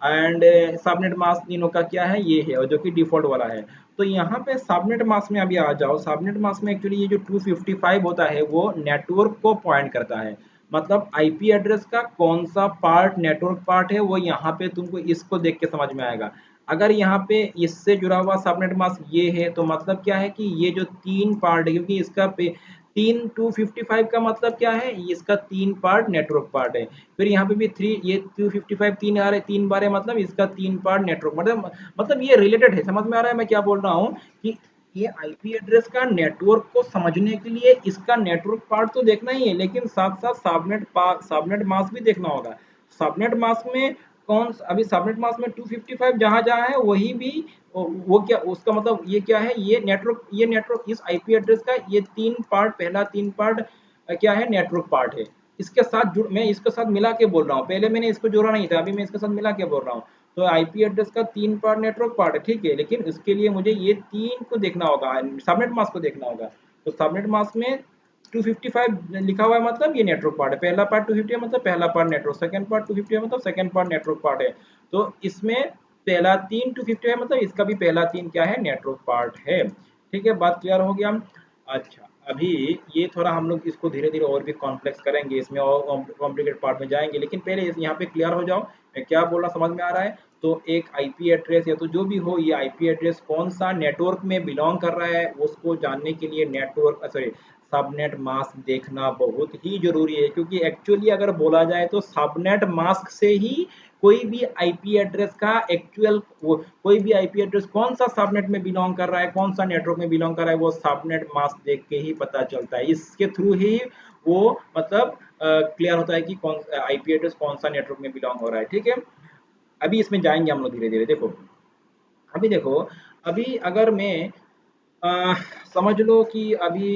एंड सबनेट मास्क तीनों का क्या है, ये है, और जो कि डिफॉल्ट वाला है। तो यहाँ पे सबनेट मास्क में अभी आ जाओ, सबनेट मास्क में एक्चुअली ये जो 255 होता है वो नेटवर्क को पॉइंट करता है, मतलब आईपी एड्रेस का कौन सा पार्ट नेटवर्क पार्ट है वो यहाँ पे तुमको इसको देख के समझ में आएगा। अगर यहाँ पे इससे जुड़ा हुआ सबनेट मास्क ये है तो मतलब क्या है कि ये जो तीन पार्ट है, क्योंकि इसका तीन 255 का मतलब क्या है, इसका तीन पार्ट नेटवर्क पार्ट है, फिर यहाँ पे भी थ्री, ये 255 तीन बार है, मतलब इसका तीन पार्ट नेटवर्क, मतलब ये रिलेटेड है, समझ में आ रहा है मैं क्या बोल रहा हूँ कि ये आईपी एड्रेस का नेटवर्क को समझने के लिए इसका नेटवर्क पार्ट तो देखना ही है, लेकिन साथ साथ सबनेट मास्क भी देखना होगा। सबनेट मास्क में अभी सबनेट मास्क में 255 जहां जहां है वही भी वो क्या उसका मतलब ये क्या है, ये नेटवर्क इस आईपी एड्रेस का ये तीन पार्ट, पहला तीन पार्ट क्या है, नेटवर्क पार्ट है। इसके साथ मैं इसके साथ मिला के बोल रहा हूँ, पहले मैंने इसको जोड़ा नहीं था, अभी मैं इसके साथ मिला के बोल रहा हूँ। तो आईपी एड्रेस का तीन पार्ट नेटवर्क पार्ट है, ठीक है, लेकिन इसके लिए मुझे ये तीन को देखना होगा, सबनेट मास्क को देखना होगा। तो सबनेट मास्क में 255 लिखा हुआ है, मतलब ये नेटवर्क पार्ट है, पहला पार्ट 250 मतलब पहला पार्ट नेटवर्क, सेकंड पार्ट 250 मतलब सेकंड पार्ट नेटवर्क पार्ट है। तो इसमें पहला तीन 250 है, मतलब इसका भी पहला तीन क्या है, नेटवर्क पार्ट है। ठीक है, बात क्लियर हो गया। अच्छा, अभी ये थोड़ा हम लोग इसको धीरे धीरे और भी कॉम्प्लेक्स करेंगे, इसमें और कॉम्प्लिकेटेड पार्ट में जाएंगे, लेकिन पहले यहाँ पे क्लियर हो जाओ मैं क्या बोल रहा समझ में आ रहा है। तो एक आईपी एड्रेस या तो जो भी हो, ये आईपी एड्रेस कौन सा नेटवर्क में बिलोंग कर रहा है उसको जानने के लिए नेटवर्क सॉरी सबनेट मास्क देखना बहुत ही जरूरी है, क्योंकि एक्चुअली अगर बोला जाए तो सबनेट मास्क से ही कोई भी आईपी एड्रेस का एक्चुअल कोई भी आईपी एड्रेस कौन सा सबनेट में बिलोंग कर रहा है, कौन सा नेटवर्क में बिलोंग कर रहा है, वो सबनेट मास्क देख के ही पता चलता है। इसके थ्रू ही वो मतलब क्लियर होता है कि कौन आईपी एड्रेस कौन सा नेटवर्क में बिलोंग हो रहा है। ठीक है, अभी इसमें जाएंगे हम लोग धीरे धीरे। देखो अभी देखो, अभी अगर मैं अ, समझ लो कि अभी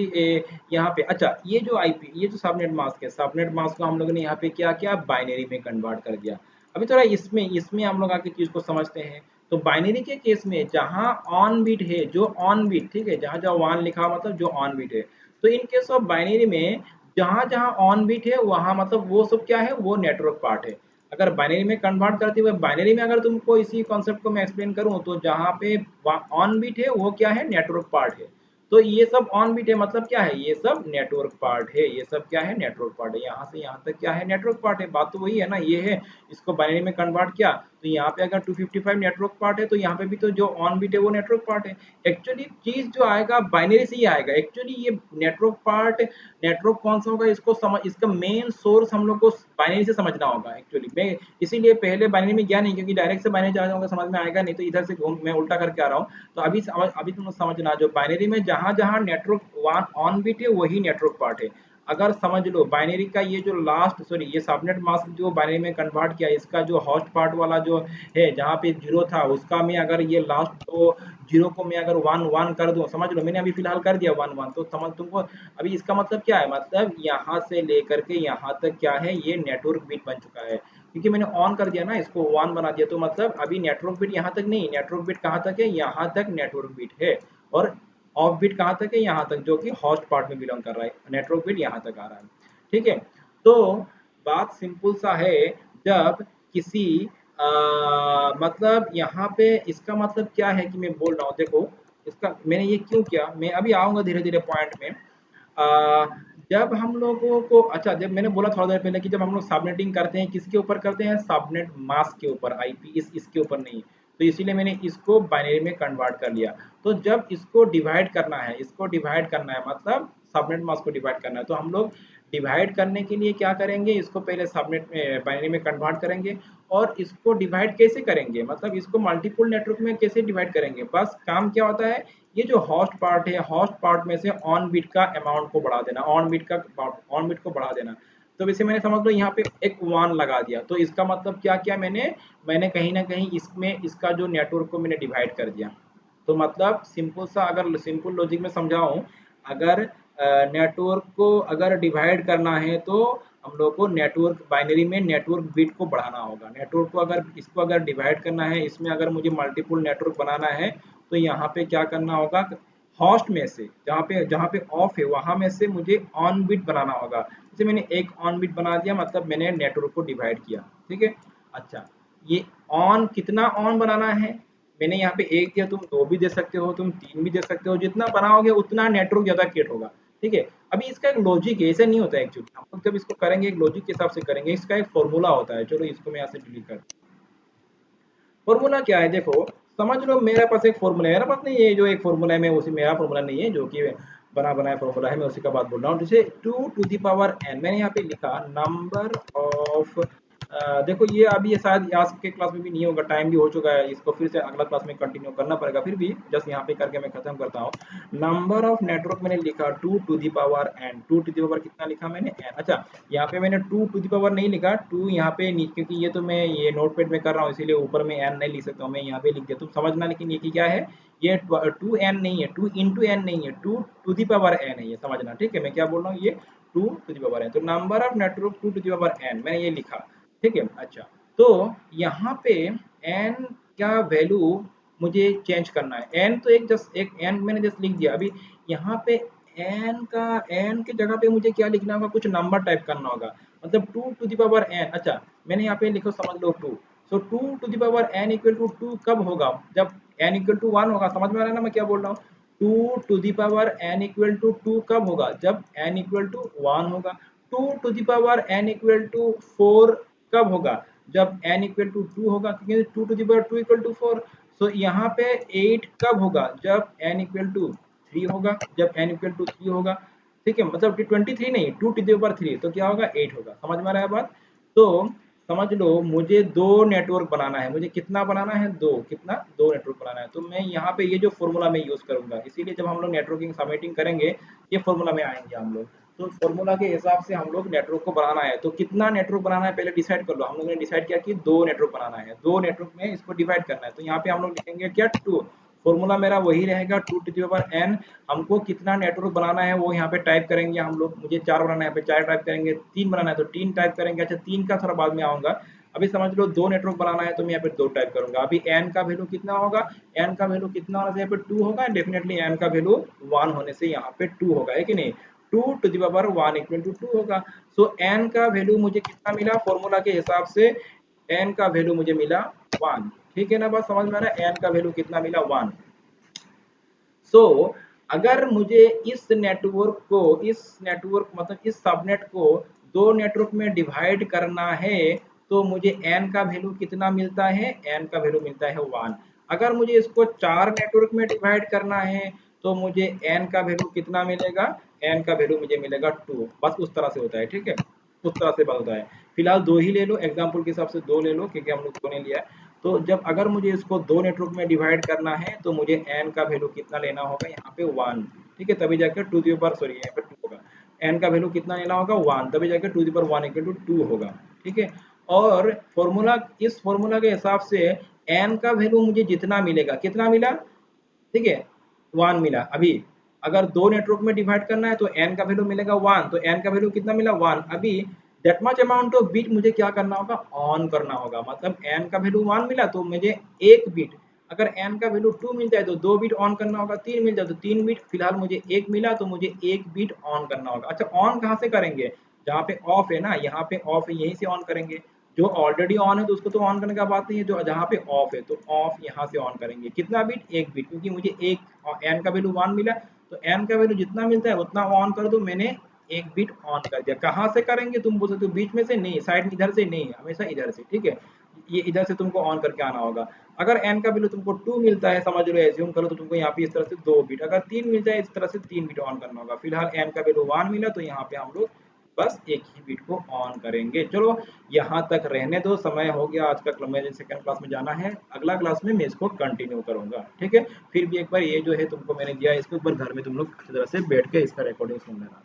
यहाँ पे अच्छा ये जो सबनेट मास्क है, सबनेट मास्क को हम लोगों ने यहाँ पे क्या किया, बाइनरी में कन्वर्ट कर दिया। अभी थोड़ा इसमें इसमें हम लोग आके चीज को समझते हैं। तो बाइनरी के केस में जहाँ ऑन बिट है, जो ऑन बिट, ठीक है, जहाँ जहाँ वन लिखा हुआ मतलब जो ऑन बिट है, तो इन केस ऑफ बाइनरी में जहाँ जहाँ ऑन बिट है वहाँ मतलब वो सब क्या है, वो नेटवर्क पार्ट है। अगर बाइनरी में कन्वर्ट करते हुए बाइनरी में अगर तुमको इसी कॉन्सेप्ट को मैं एक्सप्लेन करूँ तो जहाँ पे ऑन बिट है वो क्या है, नेटवर्क पार्ट है। तो ये सब ऑन बिट है मतलब क्या है, ये सब नेटवर्क पार्ट है, ये सब क्या है, नेटवर्क पार्ट है, यहाँ से यहाँ तक क्या है, नेटवर्क पार्ट है। बात तो वही है ना, ये है, इसको बाइनरी में कन्वर्ट किया तो यहाँ पे अगर 255 नेटवर्क पार्ट है तो यहाँ पे भी तो जो ऑन बिट है वो नेटवर्क पार्ट है। एक्चुअली चीज जो आएगा बाइनरी से ही आएगा। एक्चुअली ये नेटवर्क पार्ट नेटवर्क कौन सा होगा इसको समझ, इसका मेन सोर्स हम लोग को बाइनरी से समझना होगा। एक्चुअली मैं इसीलिए पहले बाइनरी में गया नहीं, क्योंकि डायरेक्ट से बाइनरी जा जाऊंगा समझ में आएगा नहीं, तो इधर से घूम मैं उल्टा करके आ रहा हूँ। तो अभी तुम समझना, जो बाइनरी में जहां जहां नेटवर्क वन ऑन बिट है वही नेटवर्क पार्ट है। अगर समझ लो बाइनरी का ये जो लास्ट सॉरी ये सबनेट मास्क जो बाइनरी में कन्वर्ट किया, इसका जो होस्ट पार्ट वाला जो है जहाँ पे जीरो था उसका मैं अगर ये लास्ट दो जीरो को मैं अगर वन वन कर दूं, समझ लो मैंने अभी फिलहाल कर दिया वन वन, तो समझ तुमको अभी इसका मतलब क्या है, मतलब यहाँ से लेकर के यहाँ तक क्या है, ये नेटवर्क बिट बन चुका है, क्योंकि मैंने ऑन कर दिया ना, इसको वन बना दिया। तो मतलब अभी नेटवर्क बिट यहाँ तक नहीं, नेटवर्क बिट कहाँ तक है, यहाँ तक नेटवर्क बिट है। और ऑफ बिट कहाँ तक है, यहाँ तक, जो कि होस्ट पार्ट में बिलोंग कर रहा है, नेटवर्क बिट यहाँ तक आ रहा है। ठीक है, तो बात सिंपल सा है। जब किसी मतलब यहाँ पे इसका मतलब क्या है कि मैं बोल रहा हूँ, देखो इसका मैंने ये क्यों किया, मैं अभी आऊंगा धीरे धीरे पॉइंट में। अ, जब हम लोगों को अच्छा, जब मैंने बोला थोड़ा देर पहले कि जब हम लोग सबनेटिंग करते हैं किसके ऊपर करते हैं, सबनेट मास्क के ऊपर, आईपी इसके ऊपर नहीं। तो इसीलिए मैंने इसको बाइनरी में कन्वर्ट कर लिया। तो जब इसको डिवाइड करना है, इसको डिवाइड करना है मतलब सबनेट मास्क को डिवाइड करना है, तो हम लोग डिवाइड करने के लिए क्या करेंगे, इसको पहले सबनेट में बाइनरी में कन्वर्ट करेंगे। और इसको डिवाइड कैसे करेंगे, मतलब इसको मल्टीपल नेटवर्क में कैसे डिवाइड करेंगे, बस काम क्या होता है, ये जो होस्ट पार्ट है, होस्ट पार्ट में से ऑन बिट का अमाउंट को बढ़ा देना, ऑन बिट को बढ़ा देना। तो वैसे मैंने समझ लो यहाँ पे एक 1 लगा दिया, तो इसका मतलब क्या किया मैंने, मैंने कहीं ना कहीं इसमें इसका जो नेटवर्क को मैंने डिवाइड कर दिया। तो मतलब सिंपल सा अगर सिंपल लॉजिक में समझाऊं, अगर नेटवर्क को अगर डिवाइड करना है तो हम लोग को नेटवर्क बाइनरी में नेटवर्क बिट को बढ़ाना होगा। नेटवर्क को अगर इसको अगर डिवाइड करना है, इसमें अगर मुझे मल्टीपल नेटवर्क बनाना है, तो यहाँ पे क्या करना होगा, होस्ट में से जहाँ पे ऑफ है वहां में से मुझे ऑन बिट बनाना होगा। जैसे मैंने एक ऑन बिट बना दिया, मतलब मैंने नेटवर्क को डिवाइड किया। ठीक है। अच्छा, ये ऑन कितना ऑन बनाना है, मैंने यहाँ पे एक दिया, तुम दो भी दे सकते हो, तुम तीन भी दे सकते हो, जितना बनाओगे उतना नेटवर्क ज्यादा क्रिएट होगा। ठीक है। अभी इसका एक लॉजिक है, ऐसा नहीं होता है एक्चुअली, हम लोग जब इसको करेंगे एक लॉजिक के हिसाब से करेंगे, इसका एक फॉर्मूला होता है। चलो इसको मैं यहाँ से डिलीट कर, फॉर्मूला क्या है देखो, समझ लो मेरे पास एक फॉर्मूला है, मेरे पास नहीं है जो एक फॉर्मूला है, मैं उसी, मेरा फॉर्मूला नहीं है जो कि बना बनाया फॉर्मूला है, मैं उसी का बात बोल रहा हूँ। जैसे 2 to the power n, मैंने यहाँ पे लिखा नंबर ऑफ, देखो ये अभी ये शायद आज के क्लास में भी नहीं होगा, टाइम भी हो चुका है, इसको फिर से अगला क्लास में कंटिन्यू करना पड़ेगा, फिर भी जस्ट यहाँ पे करके मैं खत्म करता हूँ। नंबर ऑफ नेटवर्क मैंने लिखा 2 to the power n, 2 to the power कितना लिखा मैंने n। अच्छा, यहाँ पे मैंने 2 to the power नहीं लिखा, 2 यहाँ पे नहीं, क्योंकि ये तो मैं ये नोटपैड में कर रहा हूँ, इसीलिए ऊपर में n नहीं लिख सकता हूँ, मैं यहाँ पे लिख दिया, तुम समझना। लेकिन ये क्या है, ये 2n नहीं है, 2 into n नहीं है, 2 to the power n है, ये समझना। ठीक है, मैं क्या बोल रहा हूँ, ये 2 to the power n, तो number of network 2 to the power n मैंने ये लिखा। ठीक है। अच्छा, तो यहाँ पे n का वैल्यू मुझे चेंज करना है, n तो एक जस्ट एक n मैंने जस्ट लिख दिया। अभी यहाँ पे n की जगह पे मुझे क्या लिखना होगा, कुछ नंबर टाइप करना होगा, मतलब 2 to the power n। अच्छा, मैंने यहाँ पे लिखो, समझ लो 2, सो 2 to the power n equal to 2 कब होगा, जब n इक्वल टू 1 होगा। समझ में आ रहा है ना मैं क्या बोल रहा हूँ, 2 to the power n equal to 2 कब होगा, जब n इक्वल टू 1 होगा। 2 to the power n equal to 4 कब होगा, जब n इक्वल टू 2 होगा, क्योंकि 2 to the power 2 equal to 4। So यहाँ पे 8 कब होगा, जब n इक्वल टू 3 होगा, जब n इक्वल टू 3 होगा। ठीक है, मतलब 23 नहीं, 2 to the power 3, तो क्या होगा, 8 होगा। समझ में आ रहा है बात। तो समझ लो मुझे दो नेटवर्क बनाना है, मुझे कितना बनाना है, दो, कितना, दो नेटवर्क बनाना है। तो मैं यहाँ पे ये जो फॉर्मूला मैं यूज करूंगा, इसीलिए जब हम लोग नेटवर्किंग सबमिटिंग करेंगे, ये फॉर्मूला में आएंगे हम लोग। तो फॉर्मूला के हिसाब से हम लोग नेटवर्क को बनाना है, तो कितना नेटवर्क बनाना है पहले डिसाइड कर लो। हम लोग ने डिसाइड किया कि दो नेटवर्क बनाना है, दो नेटवर्क में इसको डिवाइड करना है, तो यहाँ पे हम लोग लिखेंगे क्या, 2। फॉर्मूला मेरा वही रहेगा, 2 to the power n। हमको कितना नेटवर्क बनाना है वो यहाँ पे टाइप करेंगे हम लोग, मुझे 4 बनाना है, यहाँ पे 4 टाइप करेंगे, 3 बनाना है तो 3 टाइप करेंगे। अच्छा, 3 का थोड़ा बाद में आऊंगा, अभी समझ लो दो नेटवर्क बनाना है, तो मैं यहाँ पे 2 टाइप करूंगा। अभी n का वैल्यू कितना होगा, n का वैल्यू कितना होना से यहाँ पे 2 होगा, डेफिनेटली n का वैल्यू 1 होने से यहाँ पे 2 होगा, है कि नहीं, 2 to the power 1 equal to 2 होगा। सो n का वैल्यू मुझे कितना मिला, फॉर्मूला के हिसाब से n का वैल्यू मुझे मिला 1। ठीक है ना, बात समझ में आ रहा है, n का वैल्यू कितना मिला, 1। सो अगर मुझे इस नेटवर्क मतलब इस सबनेट को दो नेटवर्क में डिवाइड करना है, तो मुझे n का वैल्यू कितना मिलता है, n का वैल्यू मिलता है 1। अगर मुझे इसको 4 नेटवर्क में डिवाइड करना है, तो मुझे n का वैल्यू कितना मिलेगा, n का वैल्यू मुझे मिलेगा 2। बस उस तरह से होता है। ठीक है, उस तरह से बात होता है। फिलहाल दो ही ले लो, एग्जाम्पल के हिसाब से दो ले लो, क्योंकि हम लोग दो ने लिया है। तो जब अगर मुझे इसको दो नेटवर्क में डिवाइड करना है, तो मुझे n का वैल्यू कितना लेना होगा, यहाँ पे 1। ठीक है, तभी जाकर टू दी पावर, सॉरी यहाँ पे 2 होगा, n का वैल्यू कितना लेना होगा, 1, तभी जाकर to the power 1 equal to 2 होगा। ठीक है, और फॉर्मूला, इस फॉर्मूला के हिसाब से n का वैल्यू मुझे जितना मिलेगा, कितना मिला, ठीक है, 1 मिला। अभी अगर दो नेटवर्क में डिवाइड करना है तो n का वैल्यू मिलेगा 1, तो n का वैल्यू कितना मिला, 1। अभी that much amount of bit मुझे क्या करना होगा, ऑन करना होगा। मतलब n का वैल्यू 1 मिला तो मुझे एक बिट, अगर n का वैल्यू 2 मिल जाए तो दो बिट ऑन करना होगा, 3 मिल जाए तो 3 बिट, फिलहाल मुझे एक मिला तो मुझे एक बिट ऑन करना होगा। अच्छा, ऑन कहाँ से करेंगे, जहाँ पे ऑफ है ना, यहाँ पे ऑफ है, यहीं से ऑन करेंगे। जो ऑलरेडी ऑन है तो उसको तो ऑन करने का बात नहीं है, जो जहाँ पे ऑफ है तो ऑफ यहाँ से ऑन करेंगे। कितना बिट, एक बिट, क्योंकि मुझे एक n का वैल्यू 1 मिला, तो n का वैल्यू जितना मिलता है उतना ऑन कर दो, मैंने एक बिट ऑन कर दिया। कहाँ से करेंगे, तुम बोल सकते हो बीच में से, नहीं, साइड इधर से नहीं, हमेशा इधर से। ठीक है, ये इधर से तुमको ऑन करके आना होगा। अगर एन का वैल्यू तुमको 2 मिलता है, समझ लो एज्यूम करो, तो तुमको यहाँ पे इस तरह से 2 बिट, अगर 3 मिल जाए इस तरह से 3 बिट ऑन करना होगा। फिलहाल एन का वैल्यू 1 मिला तो यहाँ पे हम लोग बस एक ही बिट को ऑन करेंगे। चलो यहाँ तक रहने दो, समय हो गया आज का, मुझे सेकंड क्लास में जाना है, अगला क्लास में मैं इसको कंटिन्यू करूंगा, ठीक है। फिर भी एक बार ये जो है तुमको मैंने दिया, इसको एक बार घर में तुम लोग अच्छी तरह से बैठ के इसका रिकॉर्डिंग सुन लेना।